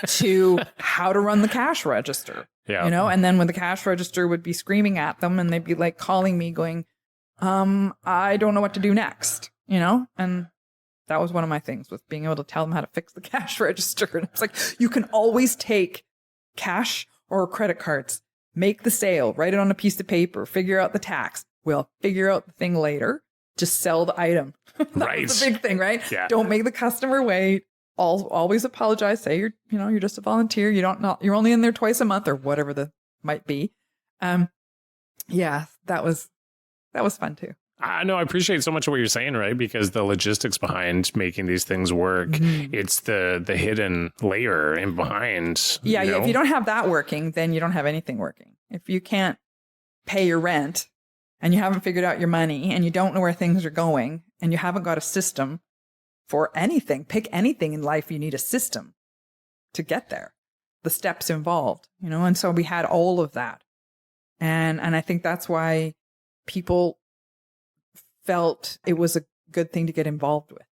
To how to run the cash register, and then when the cash register would be screaming at them and they'd be like calling me going, I don't know what to do next, and that was one of my things with being able to tell them how to fix the cash register. And it's like, you can always take cash or credit cards, make the sale, write it on a piece of paper, figure out the tax. We'll figure out the thing later. Just sell the item. That's the big thing, right? Yeah. Don't make the customer wait. Always apologize. Say you're just a volunteer. You're only in there twice a month or whatever the might be. Yeah, that was fun too. No, I appreciate so much of what you're saying, right? Because the logistics behind making these things work, it's the hidden layer in behind. Yeah, if you don't have that working, then you don't have anything working. If you can't pay your rent and you haven't figured out your money and you don't know where things are going and you haven't got a system for anything, pick anything in life, you need a system to get there. The steps involved, and so we had all of that. And I think that's why people felt it was a good thing to get involved with,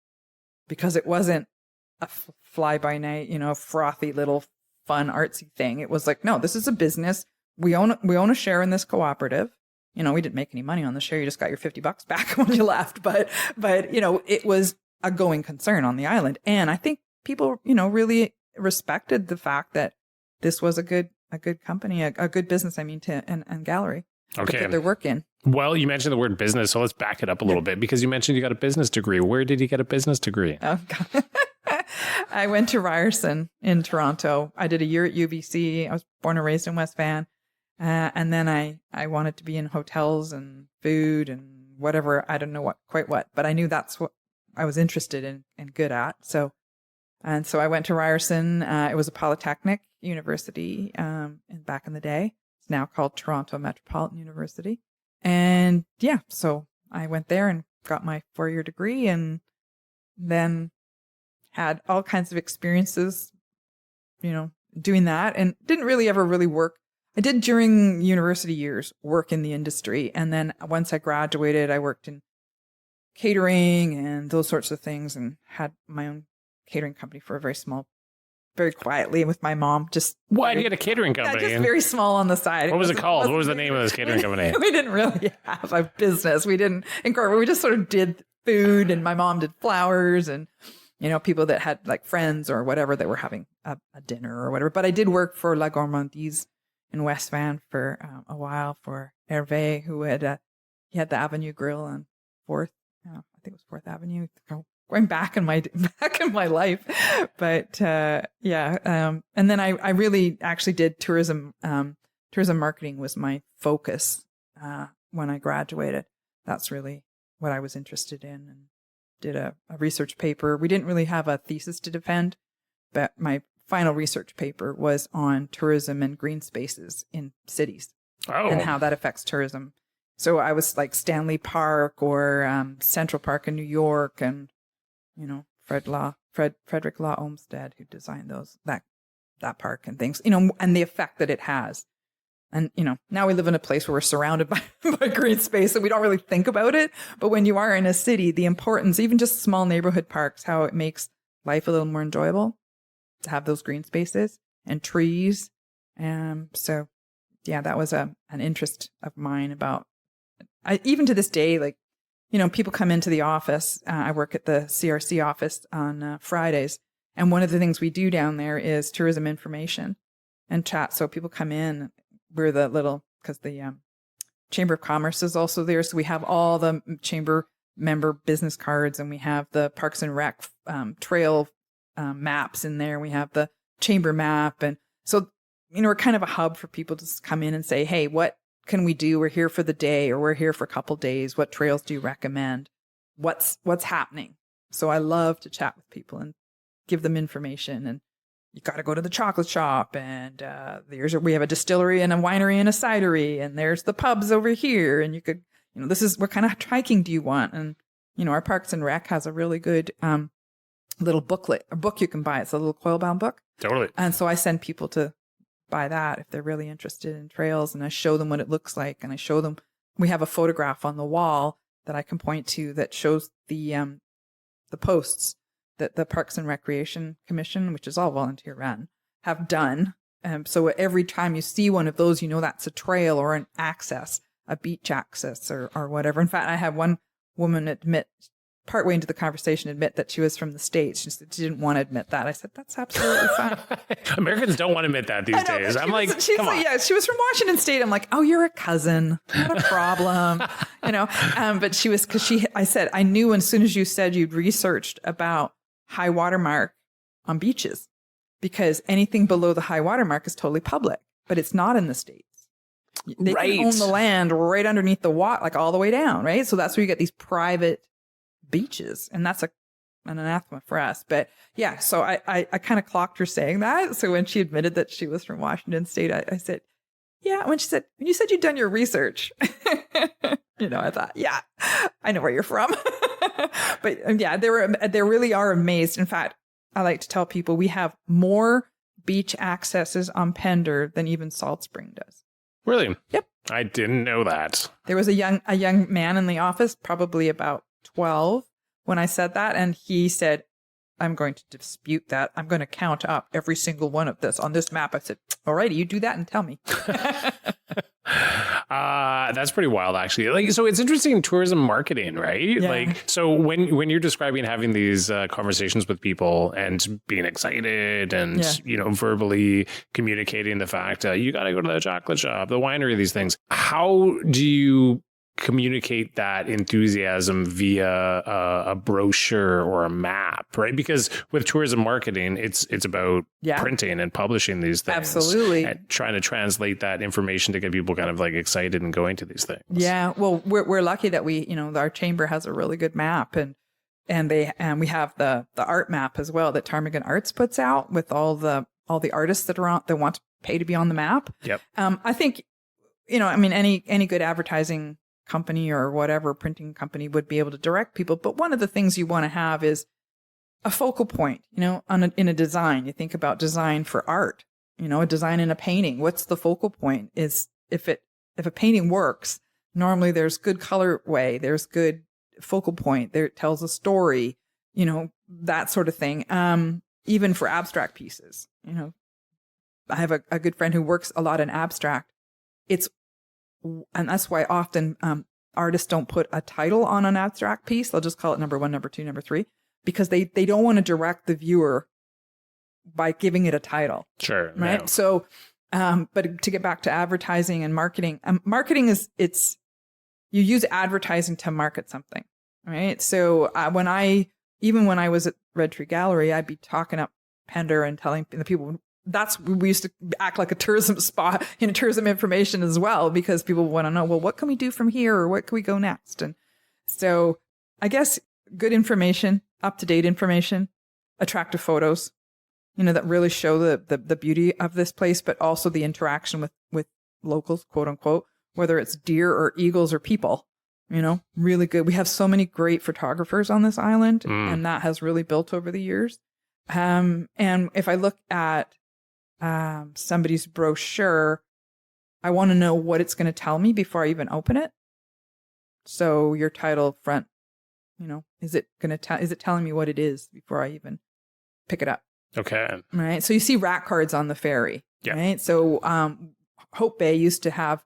because it wasn't a fly by night, frothy little fun artsy thing. It was like, no, this is a business. We own a share in this cooperative. We didn't make any money on the share. You just got your $50 back when you left. But it was a going concern on the island. And I think people, really respected the fact that this was a good company, a good business, and gallery. Okay. To put their work in. Well, you mentioned the word business, so let's back it up a little bit because you mentioned you got a business degree. Where did you get a business degree? Oh, God. I went to Ryerson in Toronto. I did a year at UBC. I was born and raised in West Van. And then I wanted to be in hotels and food and whatever. I don't know quite what, but I knew that's what I was interested in and good at. So I went to Ryerson. It was a polytechnic university back in the day. It's now called Toronto Metropolitan University. And yeah, so I went there and got my 4-year degree and then had all kinds of experiences, doing that, and didn't really ever really work. I did during university years work in the industry. And then once I graduated, I worked in catering and those sorts of things and had my own catering company for a very quietly with my mom. Just what? You had a catering company? Yeah, just very small on the side. What was it called? What was the name of this catering company? We didn't really have a business. We didn't incorporate. We just sort of did food, and my mom did flowers, and people that had like friends or whatever that were having a dinner or whatever. But I did work for La Gourmandise in West Van for a while for Hervé, who had he had the Avenue Grill on 4th. I think it was 4th Avenue. Going back in my life, but and then I really actually did tourism. Tourism marketing was my focus when I graduated. That's really what I was interested in, and did a research paper. We didn't really have a thesis to defend, but my final research paper was on tourism and green spaces in cities and how that affects tourism. So I was like Stanley Park or Central Park in New York, and Frederick Law Olmsted, who designed that park and things, and the effect that it has. And, now we live in a place where we're surrounded by green space, and we don't really think about it. But when you are in a city, the importance, even just small neighborhood parks, how it makes life a little more enjoyable to have those green spaces and trees. So yeah, that was an interest of mine about, even to this day, like, people come into the office. I work at the CRC office on Fridays, And one of the things we do down there is tourism information and chat. So people come in, we're the little, because the Chamber of Commerce is also there. So we have all the chamber member business cards, and we have the Parks and Rec trail maps in there. We have the chamber map. And so, we're kind of a hub for people to just come in and say, hey, what can we do? We're here for the day, or we're here for a couple days. What trails do you recommend? What's happening? So I love to chat with people and give them information. And you got to go to the chocolate shop, and we have a distillery and a winery and a cidery, and there's the pubs over here. And you could, this is what kind of hiking do you want? And, our Parks and Rec has a really good little booklet, a book you can buy. It's a little coil-bound book. Totally. And so I send people to buy that if they're really interested in trails, and I show them what it looks like, and I show them, we have a photograph on the wall that I can point to that shows the posts that the Parks and Recreation Commission, which is all volunteer run, have done. So every time you see one of those, that's a trail or an access, a beach access or whatever. In fact, I had one woman partway into the conversation admit that she was from the States. She said she didn't want to admit that. I said, that's absolutely fine. Americans don't want to admit that these days. I'm like, come on. Yeah, she was from Washington State. I'm like, oh, you're a cousin. Not a problem. But she was, I said, I knew as soon as you said you'd researched about high water mark on beaches, because anything below the high water mark is totally public, but it's not in the States. They can own the land right underneath the water, like all the way down, right? So that's where you get these private beaches, and that's an anathema for us. But yeah, so I kind of clocked her saying that. So when she admitted that she was from Washington State, I said, yeah. When you said you'd done your research, I thought, yeah, I know where you're from. But yeah, they really are amazed. In fact, I like to tell people we have more beach accesses on Pender than even Salt Spring does. Really? Yep. I didn't know that. There was a young man in the office, probably about 12, when I said that, and he said, I'm going to dispute that. I'm going to count up every single one of this on this map. I said, all righty, you do that and tell me. That's pretty wild, actually. So it's interesting, tourism marketing, right? Yeah. So when you're describing having these conversations with people and being excited and, verbally communicating the fact you got to go to the chocolate shop, the winery, these things, how do you communicate that enthusiasm via a brochure or a map, right? Because with tourism marketing, it's about printing and publishing these things. Absolutely. And trying to translate that information to get people kind of like excited and going to these things. Yeah. Well, we're lucky that our chamber has a really good map, and we have the art map as well that Ptarmigan Arts puts out with all the artists that want to pay to be on the map. Yep. I think, any good advertising company or whatever printing company would be able to direct people. But one of the things you want to have is a focal point, in a design. You think about design for art, a design in a painting. What's the focal point? Is if a painting works, normally there's good colorway, there's good focal point, there it tells a story, that sort of thing. Even for abstract pieces, I have a good friend who works a lot in abstract. And that's why often artists don't put a title on an abstract piece. They'll just call it number 1, number 2, number 3, because they don't want to direct the viewer by giving it a title. Sure. Right. No. So, but to get back to advertising and marketing, marketing you use advertising to market something. Right. So when I was at Red Tree Gallery, I'd be talking up Pender and telling the people, we used to act like a tourism spot, tourism information as well, because people want to know, well, what can we do from here, or what can we go next? And so I guess good information, up-to-date information, attractive photos, that really show the beauty of this place, but also the interaction with locals, quote unquote, whether it's deer or eagles or people, really good. We have so many great photographers on this island, and that has really built over the years. And if I look at somebody's brochure, I want to know what it's going to tell me before I even open it. So your title front, is it telling me what it is before I even pick it up? Okay. Right. So you see rat cards on the ferry. Yeah. Right. So Hope Bay used to have,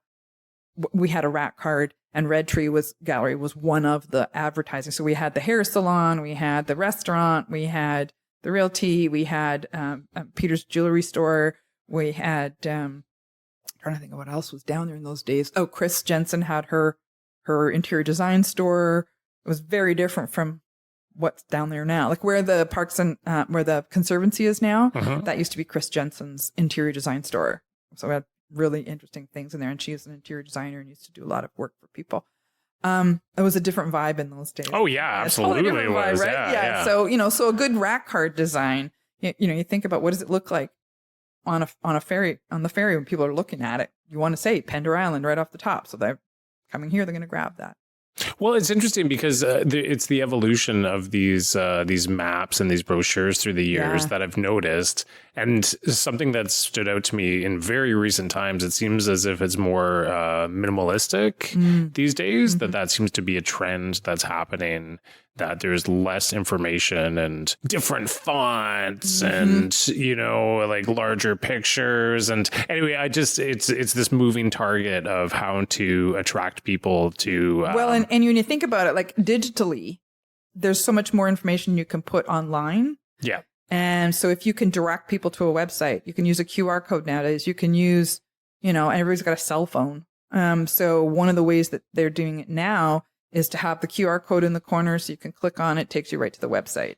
we had a rat card, and Red Tree Gallery was one of the advertising. So we had the hair salon, we had the restaurant, we had the realty. We had Peter's jewelry store. We had, trying to think of what else was down there in those days. Oh, Chris Jensen had her interior design store. It was very different from what's down there now. Like where the parks and where the conservancy is now, that used to be Chris Jensen's interior design store. So we had really interesting things in there. And she is an interior designer and used to do a lot of work for people. It was a different vibe in those days. Oh yeah, absolutely totally it was. Vibe, right? Yeah. So, so a good rack card design, you think about what does it look like on the ferry when people are looking at it. You want to say Pender Island right off the top. So they're coming here, they're going to grab that. Well, it's interesting because it's the evolution of these maps and these brochures through the years that I've noticed. And something that stood out to me in very recent times, it seems as if it's more minimalistic these days, that seems to be a trend that's happening, that there's less information and different fonts and, like larger pictures. And anyway, it's this moving target of how to attract people to. Well, and when you think about it, like digitally, there's so much more information you can put online. Yeah. And so if you can direct people to a website, you can use a QR code nowadays. You can use, everybody's got a cell phone. So one of the ways that they're doing it now is to have the QR code in the corner so you can click on it, takes you right to the website.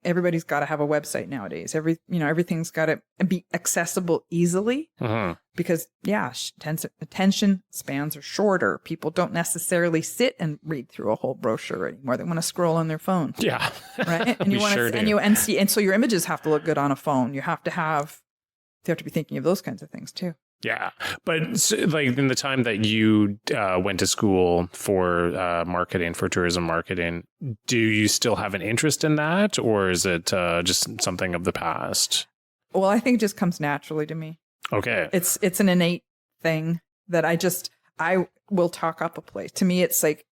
Everybody's got to have a website nowadays. Everything's got to be accessible easily because, attention spans are shorter. People don't necessarily sit and read through a whole brochure anymore. They want to scroll on their phone. Yeah. Right. And you want to, and so your images have to look good on a phone. You have to be thinking of those kinds of things too. Yeah. But like in the time that you went to school for marketing, for tourism marketing, do you still have an interest in that, or is it just something of the past? Well, I think it just comes naturally to me. Okay. It's an innate thing that I will talk up a place. To me, it's like,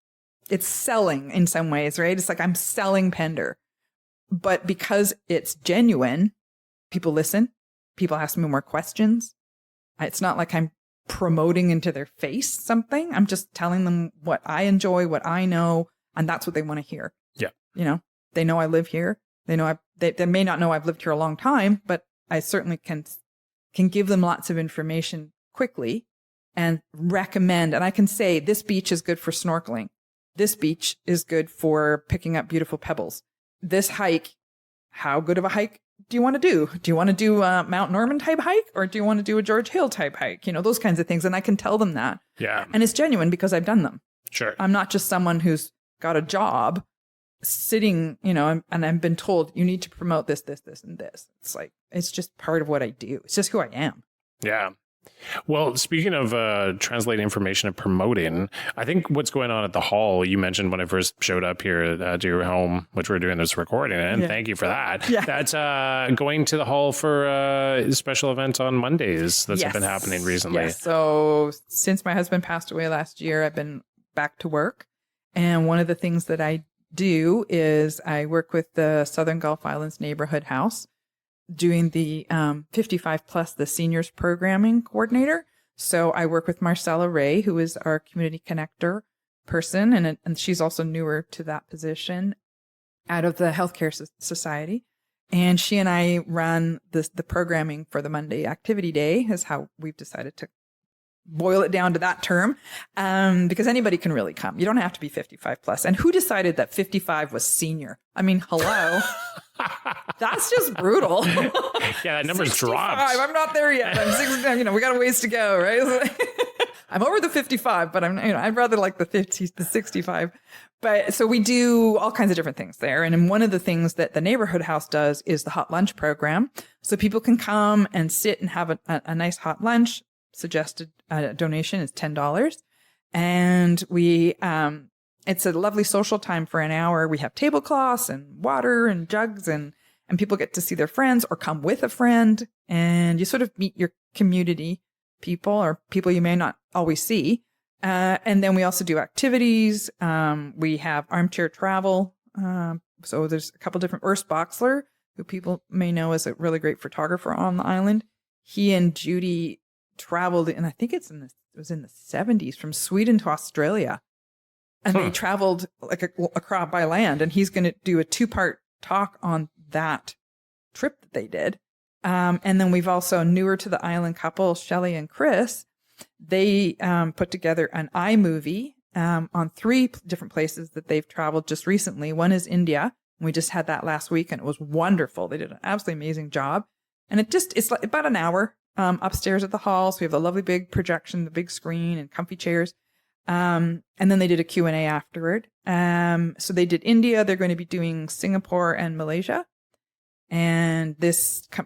it's selling in some ways, right? It's like I'm selling Pender. But because it's genuine, people listen. People ask me more questions. It's not like I'm promoting into their face something. I'm just telling them what I enjoy, what I know, and that's what they want to hear. Yeah. They know I live here. They know they may not know I've lived here a long time, but I certainly can give them lots of information quickly and recommend. And I can say, this beach is good for snorkeling. This beach is good for picking up beautiful pebbles. This hike, how good of a hike do you want to do? Do you want to do a Mount Norman type hike, or do you want to do a George Hill type hike? Those kinds of things. And I can tell them that. Yeah. And it's genuine because I've done them. Sure. I'm not just someone who's got a job sitting, and I've been told you need to promote this, this, this, and this. It's like, it's just part of what I do. It's just who I am. Yeah. Well, speaking of translating information and promoting, I think what's going on at the hall, you mentioned when I first showed up here to your home, which we're doing this recording, and thank you for that. Yeah. That's going to the hall for a special event on Mondays that's been happening recently. Yes. So since my husband passed away last year, I've been back to work. And one of the things that I do is I work with the Southern Gulf Islands Neighborhood House, doing the 55 plus, the seniors programming coordinator. So I work with Marcella Ray, who is our community connector person. And she's also newer to that position out of the Healthcare Society. And she and I run the programming for the Monday Activity Day, is how we've decided to boil it down to that term, because anybody can really come. You don't have to be 55 plus. And who decided that 55 was senior? I mean, hello. That's just brutal. Yeah, that number's dropped. I'm not there yet. I'm 60, we got a ways to go, right? I'm over the 55, but I'd rather like the 50, the 65. But so we do all kinds of different things there. And one of the things that the neighborhood house does is the hot lunch program. So people can come and sit and have a nice hot lunch. Suggested donation is $10. And it's a lovely social time for an hour. We have tablecloths and water and jugs, and people get to see their friends or come with a friend, and you sort of meet your community people or people you may not always see. And then we also do activities. We have armchair travel. So there's a couple different, Urs Boxler, who people may know as a really great photographer on the island. He and Judy traveled, and I think it was in the 70s, from Sweden to Australia. And they traveled like across by land, and he's going to do a 2-part talk on that trip that they did. And then we've also newer to the island couple, Shelley and Chris. They put together an iMovie on 3 different places that they've traveled just recently. One is India. We just had that last week and it was wonderful. They did an absolutely amazing job. And it's like about an hour upstairs at the hall. So we have a lovely big projection, the big screen and comfy chairs. And then they did a Q&A afterward. So they did India. They're going to be doing Singapore and Malaysia. And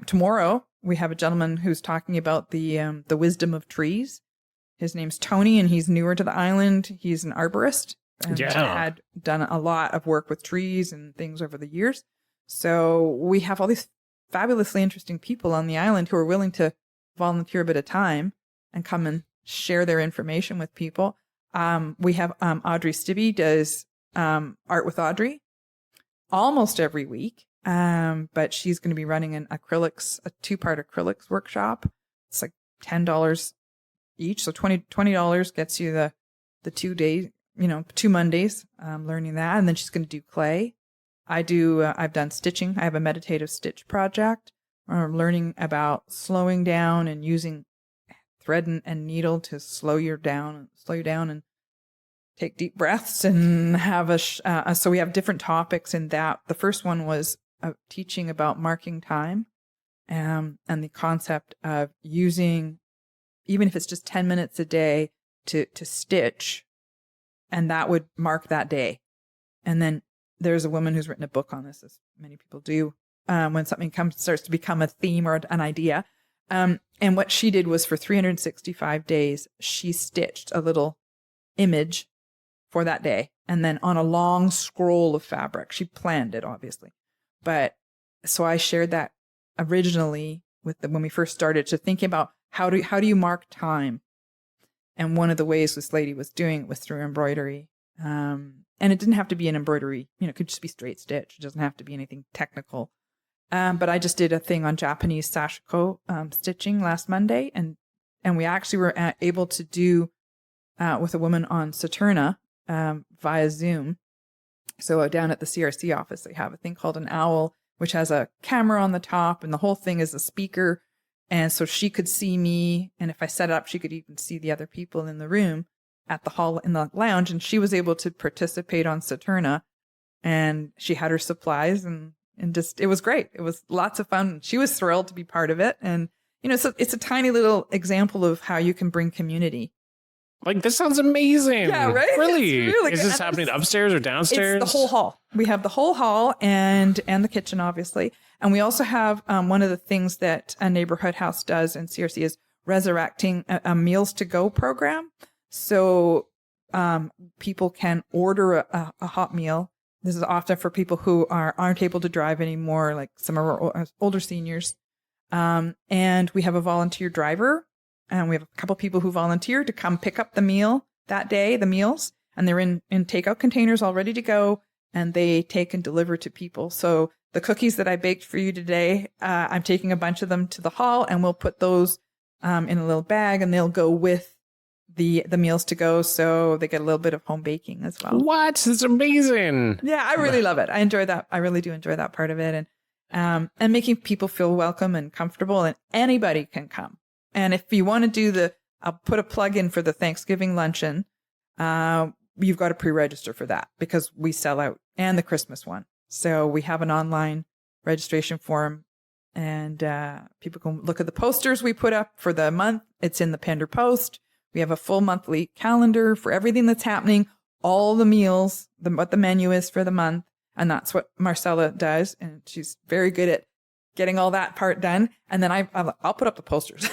tomorrow we have a gentleman who's talking about the wisdom of trees. His name's Tony, and he's newer to the island. He's an arborist and had done a lot of work with trees and things over the years. So we have all these fabulously interesting people on the island who are willing to volunteer a bit of time and come and share their information with people. We have Audrey Stibbe does Art with Audrey almost every week. But she's going to be running a 2-part acrylics workshop. It's like $10 each. So $20 gets you the 2 days, 2 Mondays, learning that. And then she's going to do clay. I've done stitching. I have a meditative stitch project. Learning about slowing down and using thread and needle to slow you down and take deep breaths and have so we have different topics in that. The first one was teaching about marking time and the concept of using, even if it's just 10 minutes a day, to stitch, and that would mark that day. And then there's a woman who's written a book on this, as many people do, when something starts to become a theme or an idea. And what she did was for 365 days, she stitched a little image for that day. And then on a long scroll of fabric, she planned it, obviously. But so I shared that originally when we first started, to thinking about how do you mark time. And one of the ways this lady was doing it was through embroidery. And it didn't have to be an embroidery, it could just be straight stitch. It doesn't have to be anything technical. But I just did a thing on Japanese sashiko stitching last Monday. And we actually were able to do with a woman on Saturna via Zoom. So down at the CRC office, they have a thing called an owl, which has a camera on the top, and the whole thing is a speaker. And so she could see me, and if I set it up, she could even see the other people in the room at the hall in the lounge. And she was able to participate on Saturna, and she had her supplies, and just it was great. It was lots of fun. She was thrilled to be part of it, and so it's a tiny little example of how you can bring community. Like, this sounds amazing. Yeah, right? Really? Really is this happening upstairs or downstairs? It's the whole hall. We have the whole hall and the kitchen, obviously. And we also have one of the things that a neighborhood house does in CRC is resurrecting a meals to go program. So people can order a hot meal. This is often for people who aren't able to drive anymore, like some of our older seniors. And we have a volunteer driver. And we have a couple people who volunteer to come pick up the meal that day, the meals, and they're in takeout containers all ready to go, and they take and deliver to people. So the cookies that I baked for you today, I'm taking a bunch of them to the hall, and we'll put those in a little bag, and they'll go with the meals to go, so they get a little bit of home baking as well. What? That's amazing. Yeah, I really love it. I enjoy that. I really do enjoy that part of it, and making people feel welcome and comfortable, and anybody can come. And if you want to do I'll put a plug in for the Thanksgiving luncheon. You've got to pre-register for that because we sell out, and the Christmas one. So we have an online registration form, and people can look at the posters we put up for the month. It's in the Pender Post. We have a full monthly calendar for everything that's happening, all the meals, what the menu is for the month. And that's what Marcella does. And she's very good at getting all that part done. And then I'll put up the posters.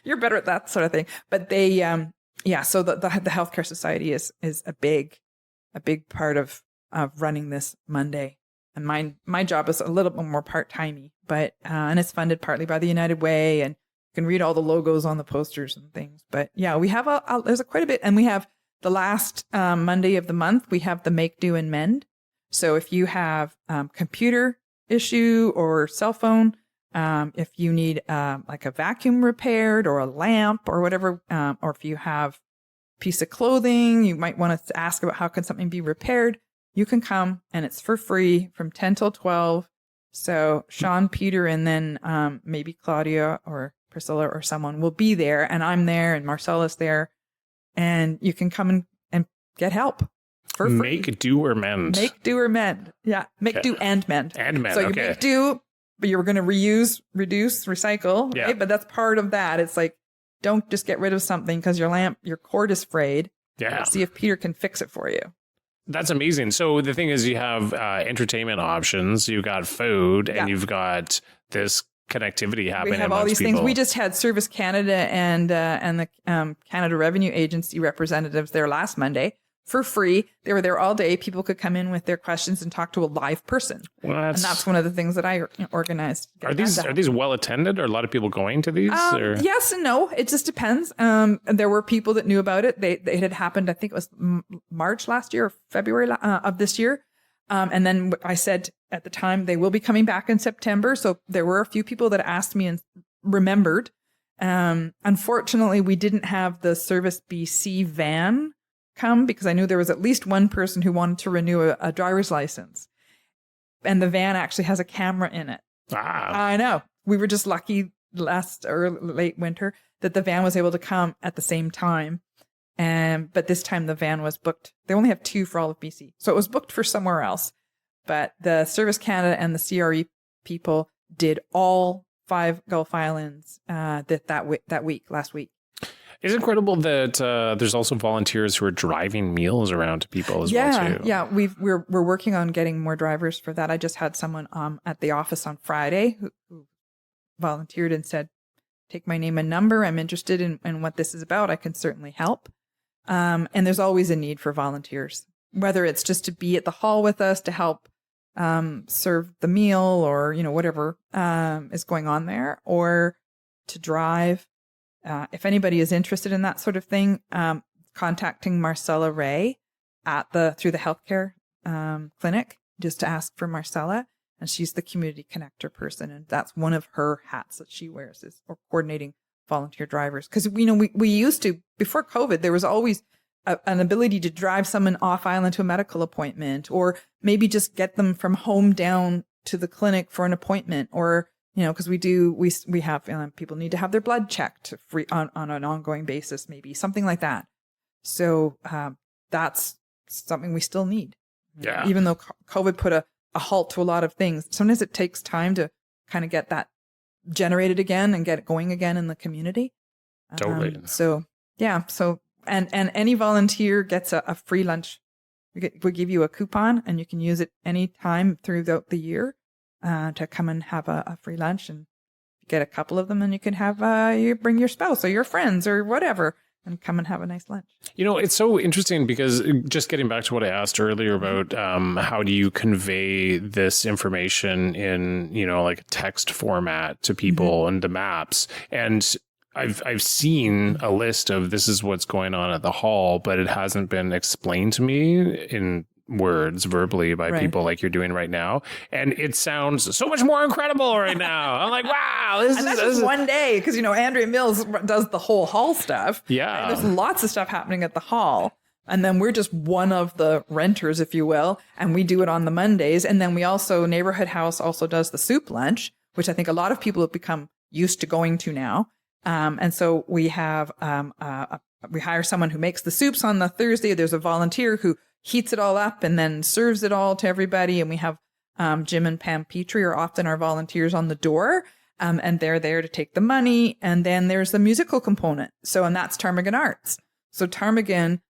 You're better at that sort of thing. But they, so the Healthcare Society is a big part of running this Monday. And my job is a little bit more part-timey, but, and it's funded partly by the United Way, and you can read all the logos on the posters and things. But yeah, we have there's quite a bit. And we have the last Monday of the month, we have the Make, Do, and Mend. So if you have computer issue or cell phone, if you need like a vacuum repaired or a lamp or whatever, or if you have a piece of clothing, you might want to ask about how can something be repaired. You can come, and it's for free from 10 till 12. So Sean, Peter, and then maybe Claudia or Priscilla or someone will be there, and I'm there, and Marcella's there, and you can come and get help for free. Make do or mend. Make do or mend. Yeah, make do and mend. And mend. So you Okay. make do, but you're going to reuse, reduce, recycle. Yeah. Right? But that's part of that. It's like, don't just get rid of something because your cord is frayed. Yeah. See if Peter can fix it for you. That's amazing. So the thing is, you have entertainment options, you've got food, and you've got this connectivity happening. We have all these people. things. We just had Service Canada and the Canada Revenue Agency representatives there last Monday for free. They were there all day. People could come in with their questions and talk to a live person. Well, and that's one of the things that I organized. Are these well attended? Are a lot of people going to these? Yes and no. It just depends. There were people that knew about it. It had happened, I think it was March last year or February of this year. And then I said at the time they will be coming back in September. So there were a few people that asked me and remembered. Unfortunately, we didn't have the Service BC van come because I knew there was at least one person who wanted to renew a driver's license. And the van actually has a camera in it. I know. We were just lucky last or late winter that the van was able to come at the same time. But this time the van was booked. They only have 2 for all of BC. So it was booked for somewhere else. But the Service Canada and the CRE people did all 5 Gulf Islands last week. It's incredible that there's also volunteers who are driving meals around to people as well too. Yeah, we're working on getting more drivers for that. I just had someone at the office on Friday who volunteered and said, "Take my name and number. I'm interested in what this is about. I can certainly help." And there's always a need for volunteers, whether it's just to be at the hall with us to help serve the meal or whatever is going on there, or to drive. If anybody is interested in that sort of thing, contacting Marcella Ray through the healthcare clinic, just to ask for Marcella, and she's the community connector person, and that's one of her hats that she wears is coordinating volunteer drivers. Because we used to, before COVID, there was always an ability to drive someone off island to a medical appointment, or maybe just get them from home down to the clinic for an appointment, or because we have people need to have their blood checked on an ongoing basis, maybe something like that. So that's something we still need. Yeah. Even though COVID put a halt to a lot of things, sometimes it takes time to kind of get that generated again and get it going again in the community. Totally. And any volunteer gets a free lunch. We give you a coupon, and you can use it any time throughout the year. To come and have a free lunch, and get a couple of them, and you can have you bring your spouse or your friends or whatever and come and have a nice lunch. It's so interesting because just getting back to what I asked earlier about how do you convey this information in like a text format to people and the maps, and I've seen a list of this is what's going on at the hall, but it hasn't been explained to me in words verbally by people like you're doing right now, and it sounds so much more incredible right now. I'm like, wow, this is one day, because Andrea Mills does the whole hall stuff. Yeah, there's lots of stuff happening at the hall, and then we're just one of the renters, if you will, and we do it on the Mondays. And then we also, Neighborhood House also does the soup lunch, which I think a lot of people have become used to going to now. And so we have we hire someone who makes the soups on the Thursday. There's a volunteer who heats it all up and then serves it all to everybody. And we have Jim and Pam Petrie are often our volunteers on the door, and they're there to take the money. And then there's the musical component. And that's Ptarmigan Arts. So Ptarmigan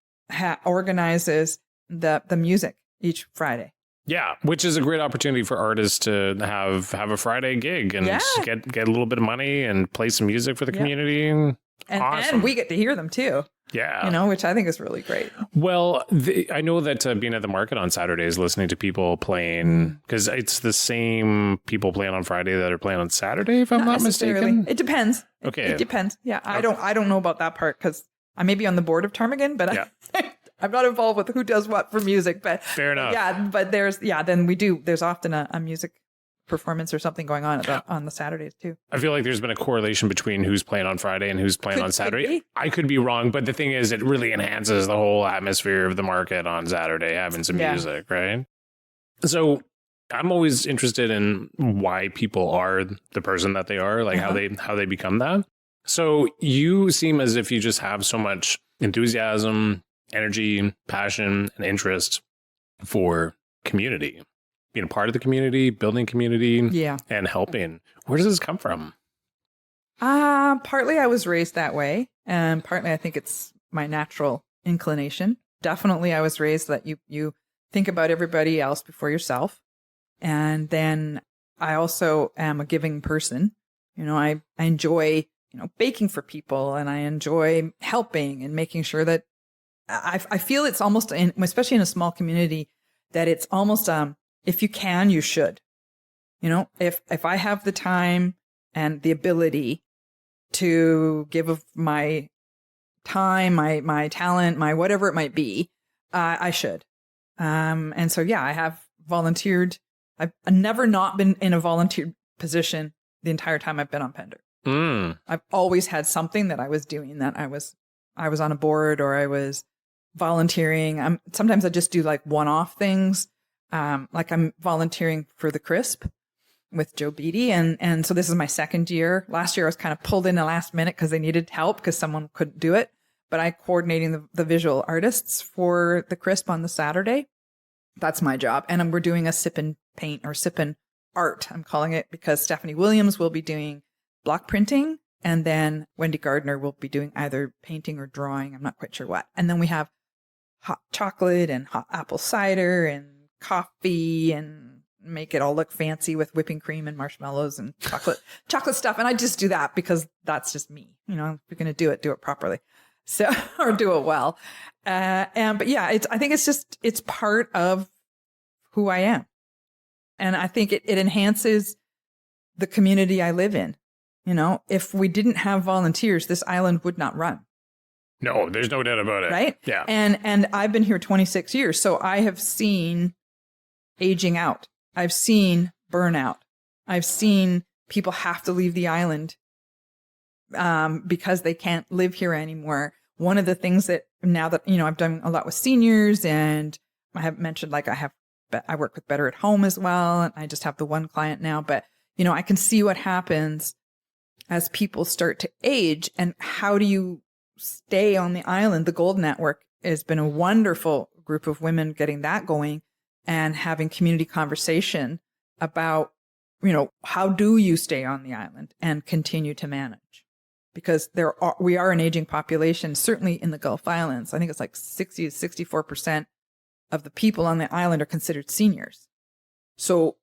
organizes the music each Friday. Yeah, which is a great opportunity for artists to have a Friday gig and get a little bit of money and play some music for the community. And awesome. And we get to hear them too. Yeah. Which I think is really great. Well, I know that being at the market on Saturdays, listening to people playing, because it's the same people playing on Friday that are playing on Saturday, if I'm not mistaken. It depends. Okay. It depends. Yeah. Okay. I don't know about that part because I may be on the board of Ptarmigan, but I'm not involved with who does what for music. But fair enough. Yeah. But then there's often a music performance or something going on on the Saturdays too. I feel like there's been a correlation between who's playing on Friday and who's playing on Saturday. I could be wrong, but the thing is, it really enhances the whole atmosphere of the market on Saturday, having some music, right? So I'm always interested in why people are the person that they are, like how they become that. So you seem as if you just have so much enthusiasm, energy, passion, and interest for community, being a part of the community, building community, and helping. Where does this come from? Partly I was raised that way, and partly I think it's my natural inclination. Definitely I was raised that you think about everybody else before yourself. And then I also am a giving person. I enjoy, baking for people, and I enjoy helping and making sure that I feel it's almost, especially in a small community, that it's almost, if you can, you should. If I have the time and the ability to give of my time, my talent, my whatever it might be, I should. And so, I have volunteered. I've never not been in a volunteer position the entire time I've been on Pender. I've always had something that I was doing, that I was on a board, or I was volunteering. Sometimes I just do like one-off things. Like I'm volunteering for the CRISP with Joe Beatty. And so this is my second year. Last year I was kind of pulled in the last minute because they needed help because someone couldn't do it. But I coordinating the visual artists for the CRISP on the Saturday. That's my job. And we're doing a sip and paint, or sip and art, I'm calling it, because Stephanie Williams will be doing block printing. And then Wendy Gardner will be doing either painting or drawing. I'm not quite sure what. And then we have hot chocolate and hot apple cider and coffee, and make it all look fancy with whipping cream and marshmallows and chocolate stuff. And I just do that because that's just me. If you're going to do it properly. So, or do it well. But yeah, I think it's part of who I am. And I think it enhances the community I live in. If we didn't have volunteers, this island would not run. No, there's no doubt about it. Right? Yeah. And I've been here 26 years. So I have seen aging out. I've seen burnout. I've seen people have to leave the island because they can't live here anymore. One of the things that now that, I've done a lot with seniors, and I have mentioned, like I work with Better at Home as well. And I just have the one client now, but I can see what happens as people start to age, and how do you stay on the island? The Gold Network has been a wonderful group of women getting that going and having community conversation about, how do you stay on the island and continue to manage? Because we are an aging population, certainly in the Gulf Islands. I think it's like 60 to 64% of the people on the island are considered seniors. So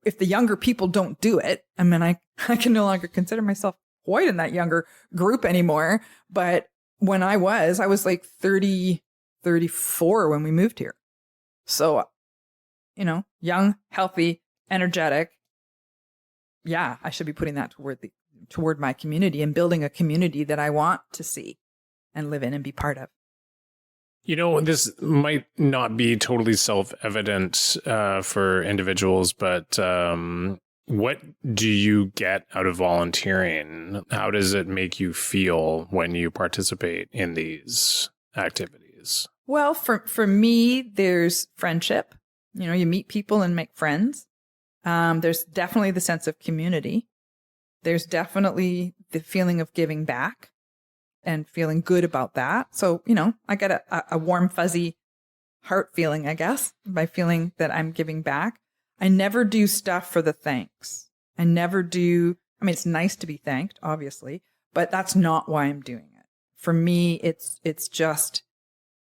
if the younger people don't do it, I can no longer consider myself quite in that younger group anymore. But when I was like 30, 34 when we moved here. So, young, healthy, energetic. Yeah, I should be putting that toward my community and building a community that I want to see and live in and be part of. This might not be totally self-evident for individuals, but what do you get out of volunteering? How does it make you feel when you participate in these activities? Well, for me, there's friendship. You meet people and make friends. There's definitely the sense of community. There's definitely the feeling of giving back and feeling good about that. So, I get a warm, fuzzy heart feeling, I guess, by feeling that I'm giving back. I never do stuff for the thanks. I never do. It's nice to be thanked, obviously, but that's not why I'm doing it. For me, it's just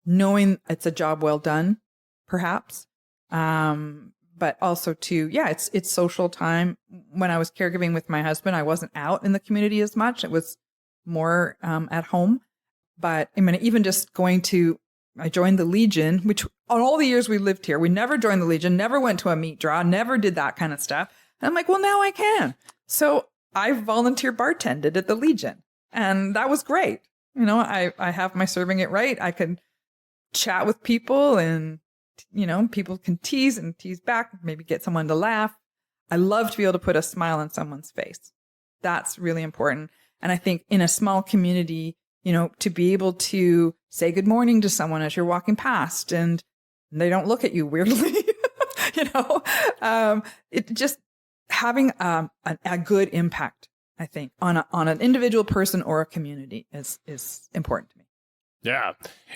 knowing it's a job well done, perhaps. But also it's social time. When I was caregiving with my husband, I wasn't out in the community as much. It was more at home. But even just I joined the Legion, which on all the years we lived here, we never joined the Legion, never went to a meat draw, never did that kind of stuff. And I'm like, well, now I can. So I volunteer bartended at the Legion, and that was great. I have my serving it right. I could chat with people, and people can tease back, maybe get someone to laugh. I love to be able to put a smile on someone's face. That's really important. And I think in a small community, to be able to say good morning to someone as you're walking past and they don't look at you weirdly, It just having a good impact, I think, on an individual person or a community is important to me. Yeah.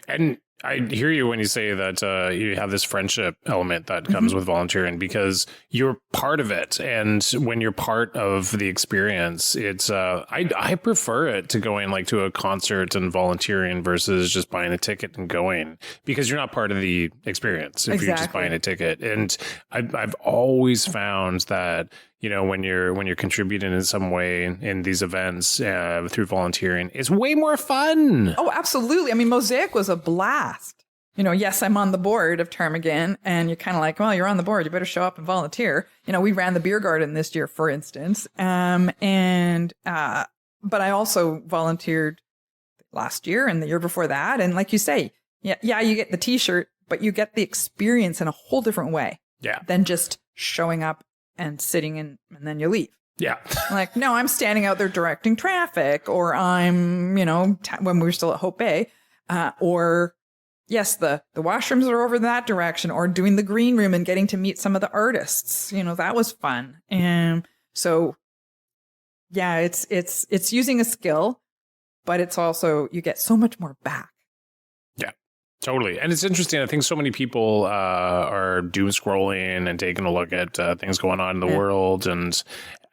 And I hear you when you say that you have this friendship element that comes with volunteering because you're part of it. And when you're part of the experience, it's I prefer it to going like to a concert and volunteering versus just buying a ticket and going, because you're not part of the experience if you're just buying a ticket. And I've always found that, you know, when you're contributing in some way in these events through volunteering, it's way more fun. Oh, absolutely. I mean, Mosaic was a blast. You know, yes, I'm on the board of Ptarmigan, and you're kind of like, well, you're on the board, you better show up and volunteer. You know, we ran the beer garden this year, for instance. But I also volunteered last year and the year before that. And like you say, yeah, you get the t-shirt, but you get the experience in a whole different way than just showing up and sitting and then you leave. Yeah. Like, no, I'm standing out there directing traffic, or I'm, you know, when we were still at Hope Bay, or yes, the washrooms are over that direction, or doing the green room and getting to meet some of the artists. You know, that was fun. And so, yeah, it's using a skill, but it's also, you get so much more back. Yeah. Totally. And it's interesting. I think so many people are doom scrolling and taking a look at things going on in the world. And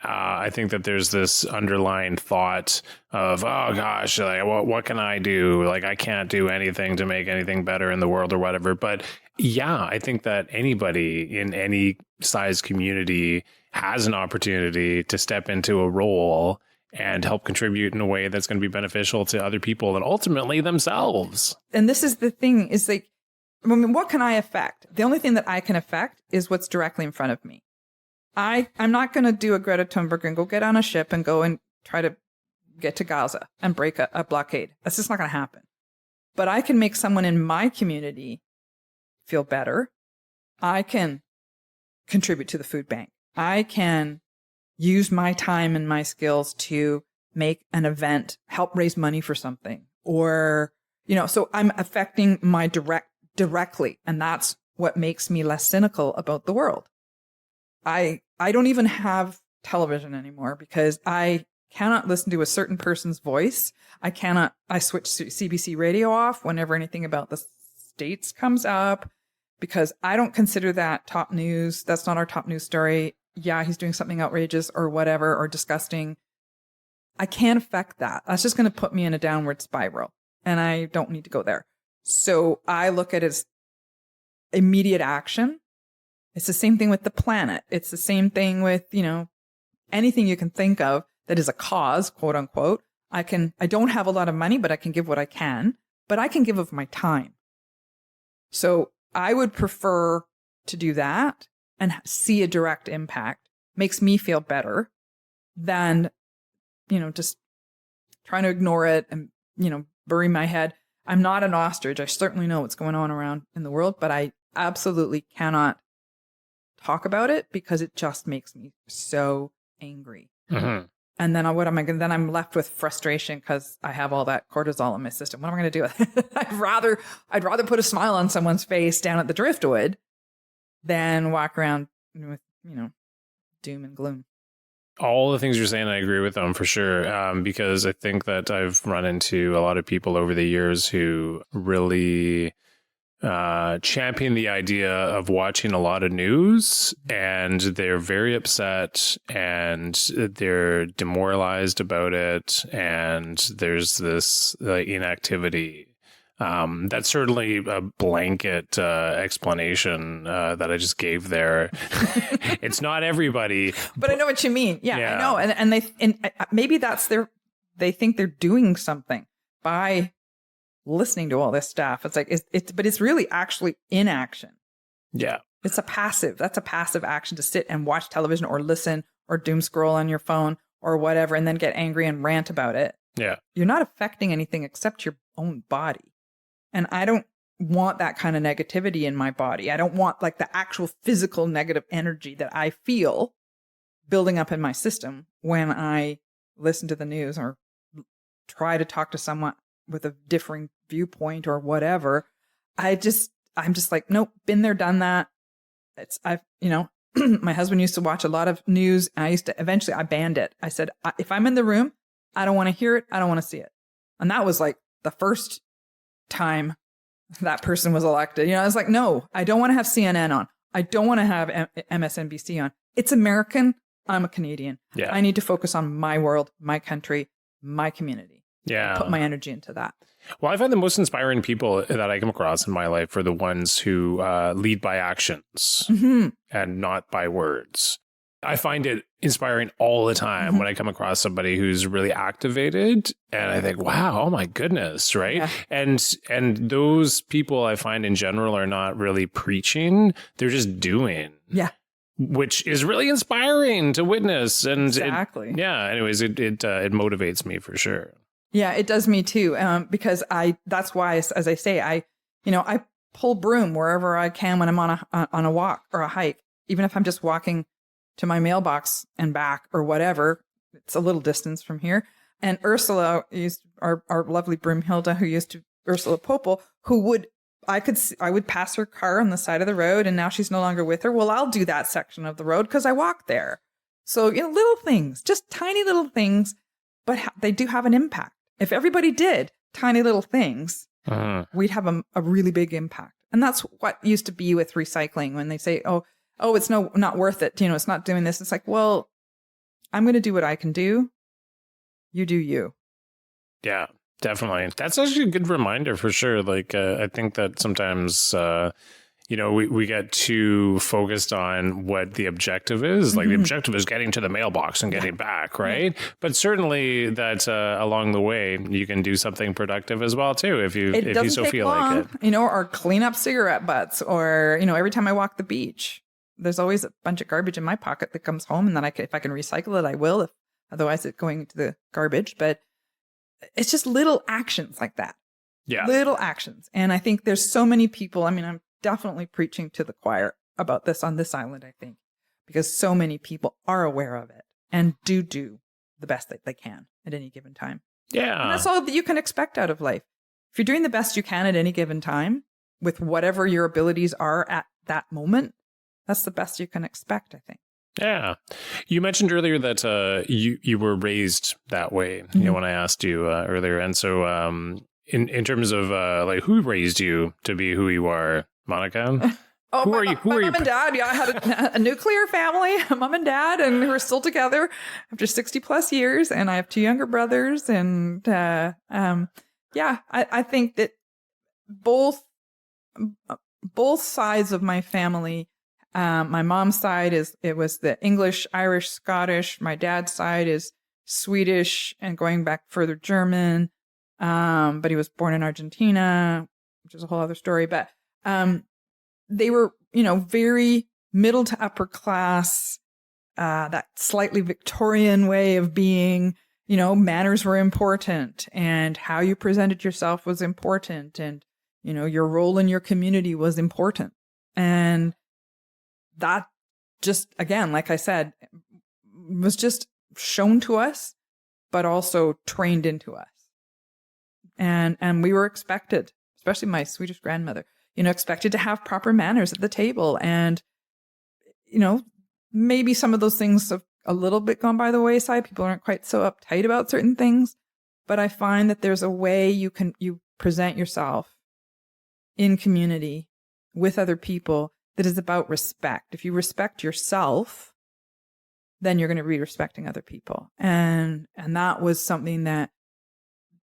I think that there's this underlying thought of, oh, gosh, like, what can I do? Like, I can't do anything to make anything better in the world or whatever. But yeah, I think that anybody in any size community has an opportunity to step into a role and help contribute in a way that's going to be beneficial to other people and ultimately themselves. And this is the thing, is like, I mean, what can I affect? The only thing that I can affect is what's directly in front of me. I'm not going to do a Greta Thunberg and go get on a ship and go and try to get to Gaza and break a blockade. That's just not going to happen. But I can make someone in my community feel better. I can contribute to the food bank. I can use my time and my skills to make an event, help raise money for something, or, you know, so I'm affecting my directly. And that's what makes me less cynical about the world. I don't even have television anymore because I cannot listen to a certain person's voice. I switch CBC radio off whenever anything about the States comes up, because I don't consider that top news. That's not our top news story. Yeah, he's doing something outrageous or whatever, or disgusting. I can't affect that. That's just going to put me in a downward spiral, and I don't need to go there. So I look at it as immediate action. It's the same thing with the planet. It's the same thing with, you know, anything you can think of that is a cause, quote unquote. I don't have a lot of money, but I can give what I can, but I can give of my time. So I would prefer to do that and see a direct impact. Makes me feel better than, you know, just trying to ignore it and, you know, bury my head. I'm not an ostrich. I certainly know what's going on around in the world, but I absolutely cannot talk about it because it just makes me so angry. Mm-hmm. And then what am I going to, then I'm left with frustration because I have all that cortisol in my system. What am I going to do with it? I'd rather put a smile on someone's face down at the driftwood than walk around with, you know, doom and gloom. All the things you're saying, I agree with them for sure. Because I think that I've run into a lot of people over the years who really champion the idea of watching a lot of news, and they're very upset and they're demoralized about it. And there's this inactivity. That's certainly a blanket explanation that I just gave there. It's not everybody, but I know what you mean. Yeah. I know. And maybe they think they're doing something by listening to all this stuff. It's like, but it's really actually inaction. Yeah. That's a passive action to sit and watch television or listen or doom scroll on your phone or whatever, and then get angry and rant about it. Yeah. You're not affecting anything except your own body. And I don't want that kind of negativity in my body. I don't want like the actual physical negative energy that I feel building up in my system when I listen to the news or try to talk to someone with a differing viewpoint or whatever. I'm just like, nope, been there, done that. My husband used to watch a lot of news. And I banned it. I said, if I'm in the room, I don't want to hear it. I don't want to see it. And that was like the first time that person was elected. I was like, no, I don't want to have CNN on. I don't want to have MSNBC on. It's American. I'm a Canadian. Yeah. I need to focus on my world, my country, my community. Yeah. Put my energy into that. Well, I find the most inspiring people that I come across in my life are the ones who lead by actions and not by words. I find it inspiring all the time when I come across somebody who's really activated, and I think, wow, oh my goodness, right? Yeah. And those people I find in general are not really preaching, they're just doing. Yeah. Which is really inspiring to witness. And exactly. It motivates me for sure. Yeah, it does me too. Because that's why, as I say, I pull broom wherever I can when I'm on a walk or a hike, even if I'm just walking to my mailbox and back or whatever. It's a little distance from here. And Ursula our lovely Broomhilda, Ursula Popel, I would pass her car on the side of the road, and now she's no longer with her. Well, I'll do that section of the road because I walk there. So, little things, just tiny little things, but they do have an impact. If everybody did tiny little things, we'd have a really big impact. And that's what used to be with recycling when they say, oh, it's not worth it. It's not doing this. It's like, well, I'm going to do what I can do. You do you. Yeah, definitely. That's actually a good reminder for sure. Like, I think that sometimes, we get too focused on what the objective is. Like the objective is getting to the mailbox and getting back, right? Yeah. But certainly that along the way, you can do something productive as well, too, if you so feel long, like it. Or clean up cigarette butts, or, every time I walk the beach, there's always a bunch of garbage in my pocket that comes home, and then if I can recycle it, I will. Otherwise, it's going to the garbage. But it's just little actions like that. Yeah. Little actions. And I think there's so many people. I'm definitely preaching to the choir about this on this island, I think, because so many people are aware of it and do the best that they can at any given time. Yeah. And that's all that you can expect out of life. If you're doing the best you can at any given time with whatever your abilities are at that moment, that's the best you can expect, I think. Yeah. You mentioned earlier that you were raised that way, when I asked you earlier. And so in terms of who raised you to be who you are, Monica? Who are you? My mom and dad. Yeah, I had a nuclear family, a mom and dad, and we're still together after 60 plus years. And I have 2 younger brothers. And I think that both sides of my family. My mom's side was the English, Irish, Scottish. My dad's side is Swedish and going back further German. But he was born in Argentina, which is a whole other story. But they were, very middle to upper class, that slightly Victorian way of being. Manners were important, and how you presented yourself was important, and your role in your community was important, and that just, again, like I said, was just shown to us, but also trained into us. And we were expected, especially my Swedish grandmother, expected to have proper manners at the table. And, maybe some of those things have a little bit gone by the wayside. People aren't quite so uptight about certain things. But I find that there's a way you present yourself in community with other people that is about respect. If you respect yourself, then you're going to be respecting other people. And that was something that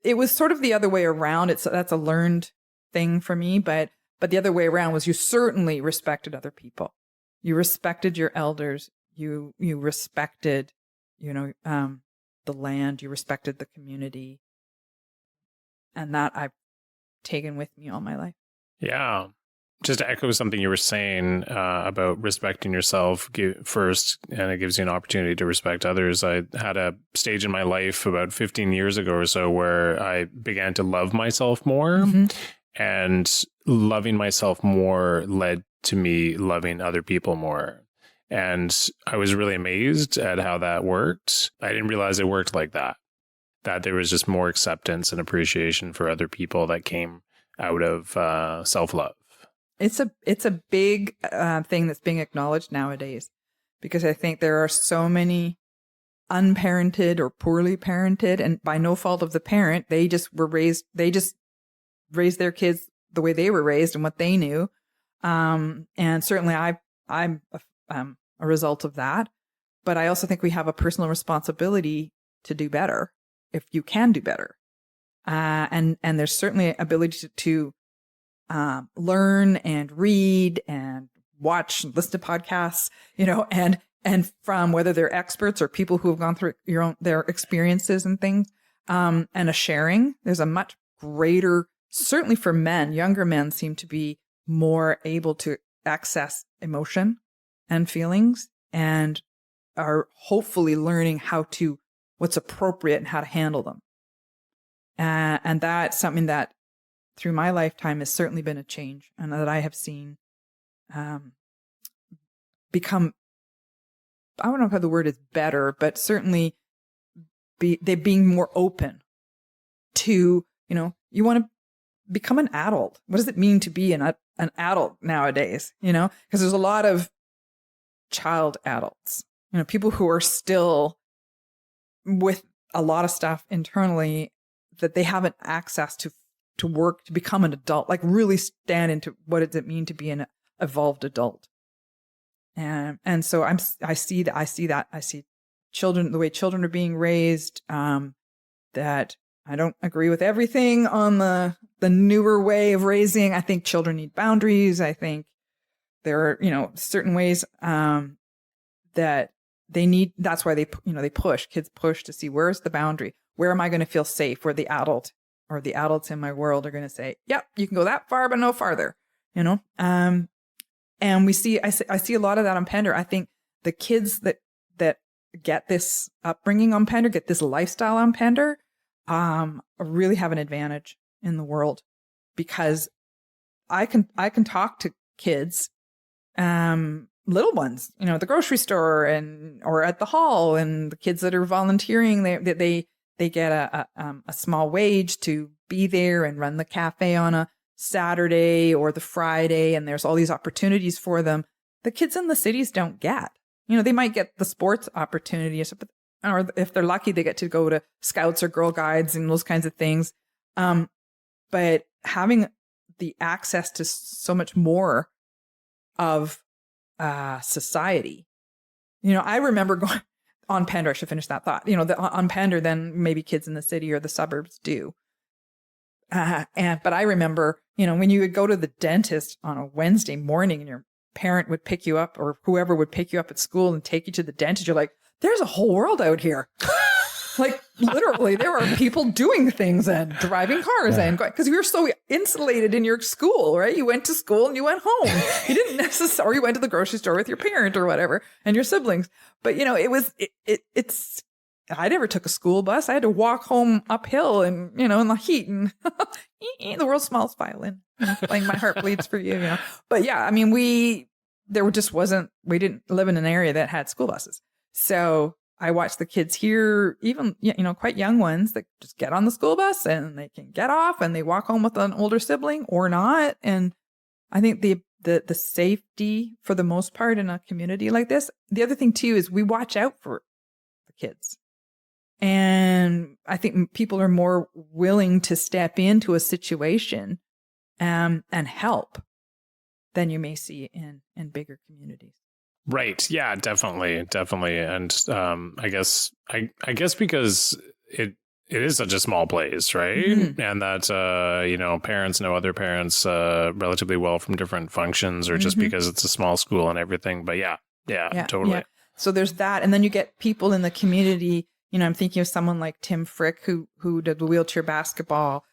it was sort of the other way around. That's a learned thing for me, but the other way around was you certainly respected other people. You respected your elders. You respected, the land. You respected the community. And that I've taken with me all my life. Yeah. Just to echo something you were saying about respecting yourself first, and it gives you an opportunity to respect others. I had a stage in my life about 15 years ago or so where I began to love myself more, and loving myself more led to me loving other people more. And I was really amazed at how that worked. I didn't realize it worked like that there was just more acceptance and appreciation for other people that came out of self-love. it's a big thing that's being acknowledged nowadays, because I think there are so many unparented or poorly parented, and by no fault of the parent, they just raised their kids the way they were raised and what they knew. And certainly I'm a result of that. But I also think we have a personal responsibility to do better if you can do better. And there's certainly ability to learn and read and watch and listen to podcasts, and from whether they're experts or people who have gone through their experiences and things, and a sharing. There's a much greater, certainly for men, younger men seem to be more able to access emotion and feelings, and are hopefully learning what's appropriate and how to handle them. And that's something that through my lifetime has certainly been a change, and that I have seen become, I don't know if the word is better, but certainly they being more open to, you want to become an adult. What does it mean to be an adult nowadays? Because there's a lot of child adults, people who are still with a lot of stuff internally that they haven't access to work to become an adult, like really stand into what does it mean to be an evolved adult. And so I see children, the way children are being raised, that I don't agree with everything on the newer way of raising. I think children need boundaries. I think there are, certain ways, that they need, that's why kids push to see, where's the boundary? Where am I going to feel safe? Where the adult or the adults in my world are going to say, yep, you can go that far, but no farther, and I see a lot of that on Pender. I think the kids that get this upbringing on Pender, get this lifestyle on Pender, really have an advantage in the world, because I can talk to kids, little ones, at the grocery store or at the hall, and the kids that are volunteering, they get a small wage to be there and run the cafe on a Saturday or the Friday, and there's all these opportunities for them the kids in the cities don't get. They might get the sports opportunities, or if they're lucky, they get to go to Scouts or Girl Guides and those kinds of things. But having the access to so much more of society, I remember going on Pender. I should finish that thought. On Pender, then maybe kids in the city or the suburbs do. But I remember, when you would go to the dentist on a Wednesday morning and your parent would pick you up, or whoever would pick you up at school and take you to the dentist, you're like, there's a whole world out here. Like literally there are people doing things and driving cars and going, because you're so insulated in your school, right? You went to school and you went home. You didn't necessarily, you went to the grocery store with your parent or whatever and your siblings. But it's, I never took a school bus. I had to walk home uphill and, in the heat and the world's smallest violin, playing My Heart Bleeds for You, But yeah, I mean, we didn't live in an area that had school buses. So I watch the kids here, even, quite young ones that just get on the school bus and they can get off and they walk home with an older sibling or not. And I think the safety for the most part in a community like this. The other thing too, is we watch out for the kids. And I think people are more willing to step into a situation and help than you may see in bigger communities. Right. Yeah, definitely. And I guess because it is such a small place, right? Mm-hmm. And that, parents know other parents relatively well from different functions, or just because it's a small school and everything. But yeah, totally. Yeah. So there's that. And then you get people in the community. I'm thinking of someone like Tim Frick, who did the wheelchair basketball,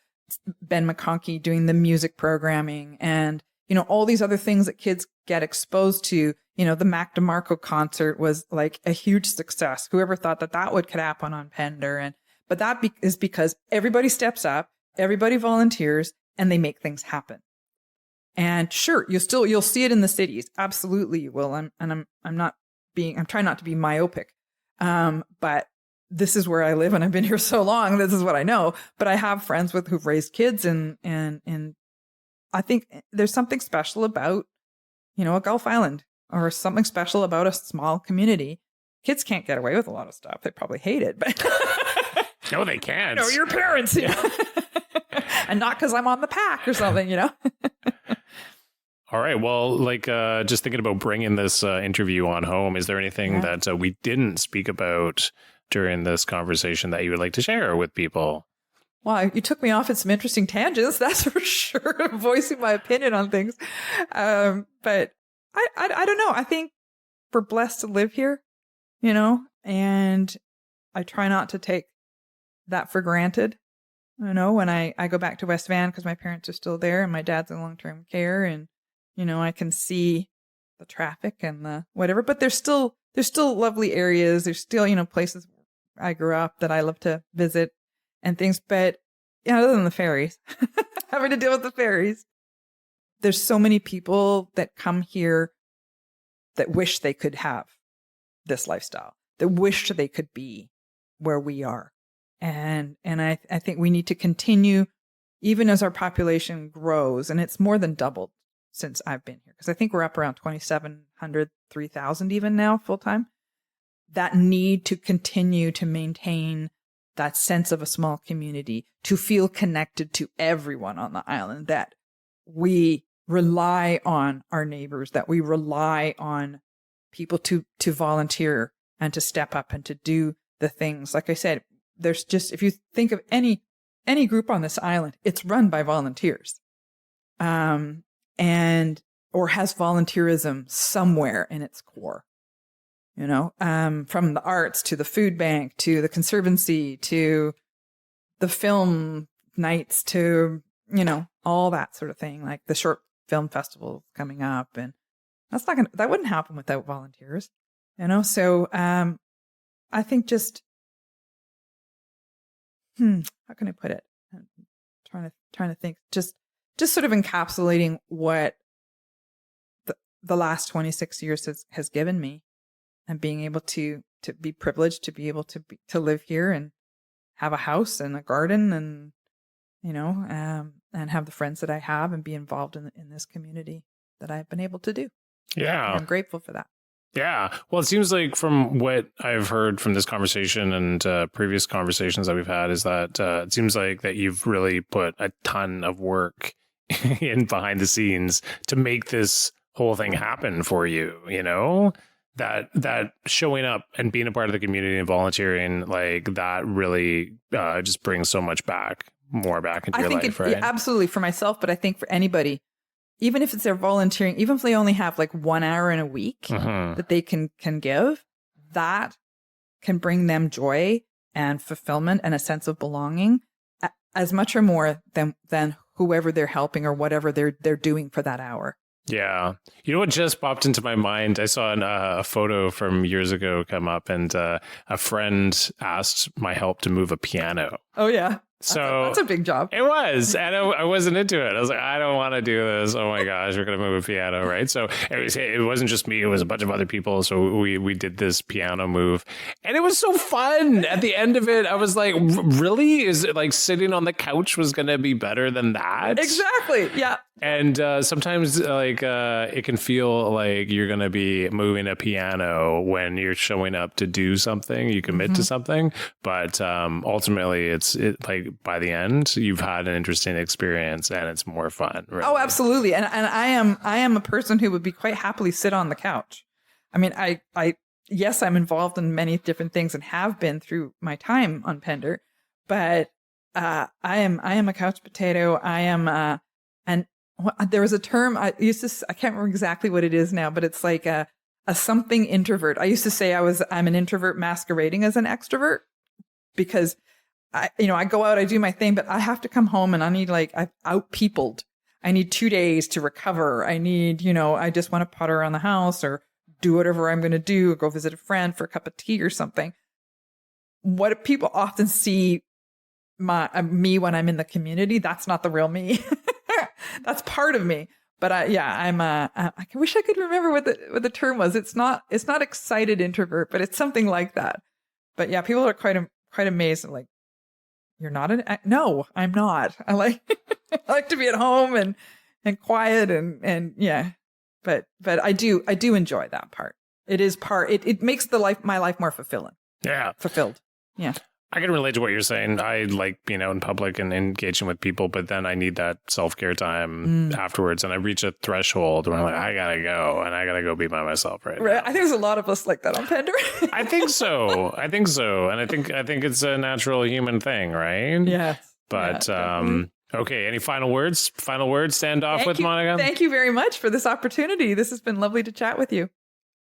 Ben McConkey doing the music programming, and, all these other things that kids get exposed to. The Mac DeMarco concert was like a huge success. Whoever thought that could happen on Pender? But that is because everybody steps up, everybody volunteers, and they make things happen. And sure, you'll see it in the cities. Absolutely you will. I'm trying not to be myopic. But this is where I live and I've been here so long. This is what I know. But I have friends who've raised kids in I think there's something special about, a Gulf Island, or something special about a small community. Kids can't get away with a lot of stuff. They probably hate it, but No, they can't. No, your parents, and not because I'm on the pack or something, All right. Well, just thinking about bringing this interview on home, is there anything that we didn't speak about during this conversation that you would like to share with people? Well, you took me off at some interesting tangents, that's for sure, voicing my opinion on things. But I don't know. I think we're blessed to live here, and I try not to take that for granted. When I go back to West Van, because my parents are still there and my dad's in long-term care, and, I can see the traffic and the whatever, but there's still lovely areas. There's still, places I grew up that I love to visit and things. But, other than the ferries, having to deal with the ferries, there's so many people that come here that wish they could have this lifestyle, that wish they could be where we are. And I think we need to continue, even as our population grows, and it's more than doubled since I've been here, because I think we're up around 2,700, 3,000 even now full time. That need to continue to maintain that sense of a small community, to feel connected to everyone on the island, that we rely on our neighbors, that we rely on people to volunteer and to step up and to do the things. Like I said, there's just, if you think of any group on this island, it's run by volunteers, or has volunteerism somewhere in its core, from the arts to the food bank, to the conservancy, to the film nights, to, all that sort of thing, like the short film festival coming up. And that wouldn't happen without volunteers, So, I think just, how can I put it? I'm trying to think. Just sort of encapsulating what the last 26 years has given me, and being able to be privileged to be able to live here and have a house and a garden, and and have the friends that I have, and be involved in this community that I've been able to do. Yeah, and I'm grateful for that. Yeah. Well, it seems like from what I've heard from this conversation and previous conversations that we've had is that it seems like that you've really put a ton of work in behind the scenes to make this whole thing happen for you, that showing up and being a part of the community and volunteering, like that really just brings so much more back into your life, right? Absolutely, for myself, but I think for anybody, even if it's their volunteering, even if they only have like 1 hour in a week that they can give, that can bring them joy and fulfillment and a sense of belonging as much or more than whoever they're helping or whatever they're doing for that hour. Yeah. You know what just popped into my mind? I saw a photo from years ago come up, and a friend asked my help to move a piano. Oh, yeah. So that's a big job. It was. And I wasn't into it. I was like, I don't want to do this. Oh my gosh, we're going to move a piano, right? So it wasn't just me. It was a bunch of other people. So we did this piano move, and it was so fun. At the end of it, I was like, really? Is it like sitting on the couch was going to be better than that? Exactly. Yeah. And sometimes it can feel like you're going to be moving a piano when you're showing up to do something, you commit to something. But ultimately, it's like by the end, you've had an interesting experience and it's more fun. Really. Oh, absolutely. And I am a person who would be quite happily sit on the couch. I mean, yes, I'm involved in many different things and have been through my time on Pender, but I am a couch potato. I am and there was a term I can't remember exactly what it is now, but it's like a something introvert. I used to say I'm an introvert masquerading as an extrovert, because I go out, I do my thing, but I have to come home and I need I've out-peopled. I need 2 days to recover. I need, I just want to putter around the house or do whatever I'm going to do, or go visit a friend for a cup of tea or something. What people often see me when I'm in the community, that's not the real me. That's part of me. But I wish I could remember what the term was. It's not excited introvert, but it's something like that. But yeah, people are quite amazed. I'm like, you're not no, I'm not. I like to be at home and and quiet and yeah. But I do enjoy that part. It is part. It makes my life more fulfilled. Yeah. I can relate to what you're saying. I like being out in public and engaging with people, but then I need that self-care time afterwards. And I reach a threshold where I'm like, I gotta go and I gotta go be by myself right now. I think there's a lot of us like that on Pender. I think so. And I think it's a natural human thing, right? Yeah. But okay, any final words? Stand off with Monica? Thank you very much for this opportunity. This has been lovely to chat with you.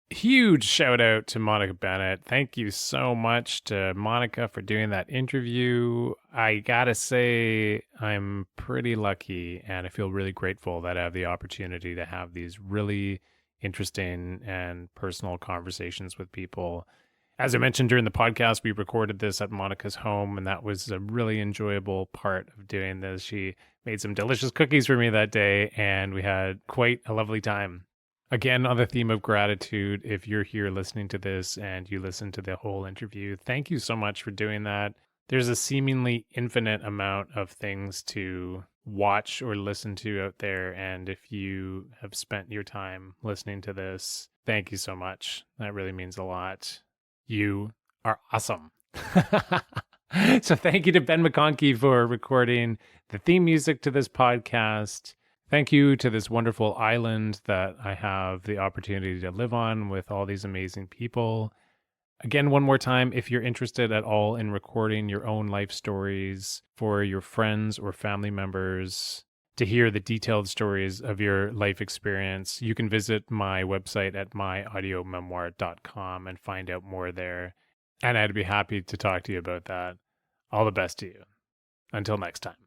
Huge shout out to Monica Bennett. Thank you so much to Monica for doing that interview. I gotta say, I'm pretty lucky and I feel really grateful that I have the opportunity to have these really interesting and personal conversations with people. As I mentioned during the podcast, we recorded this at Monica's home, and that was a really enjoyable part of doing this. She made some delicious cookies for me that day, and we had quite a lovely time. Again, on the theme of gratitude, if you're here listening to this and you listen to the whole interview, thank you so much for doing that. There's a seemingly infinite amount of things to watch or listen to out there. And if you have spent your time listening to this, thank you so much. That really means a lot. You are awesome. So thank you to Ben McConkey for recording the theme music to this podcast. Thank you to this wonderful island that I have the opportunity to live on with all these amazing people. Again, one more time, if you're interested at all in recording your own life stories for your friends or family members to hear the detailed stories of your life experience, you can visit my website at myaudiomemoir.com and find out more there. And I'd be happy to talk to you about that. All the best to you. Until next time.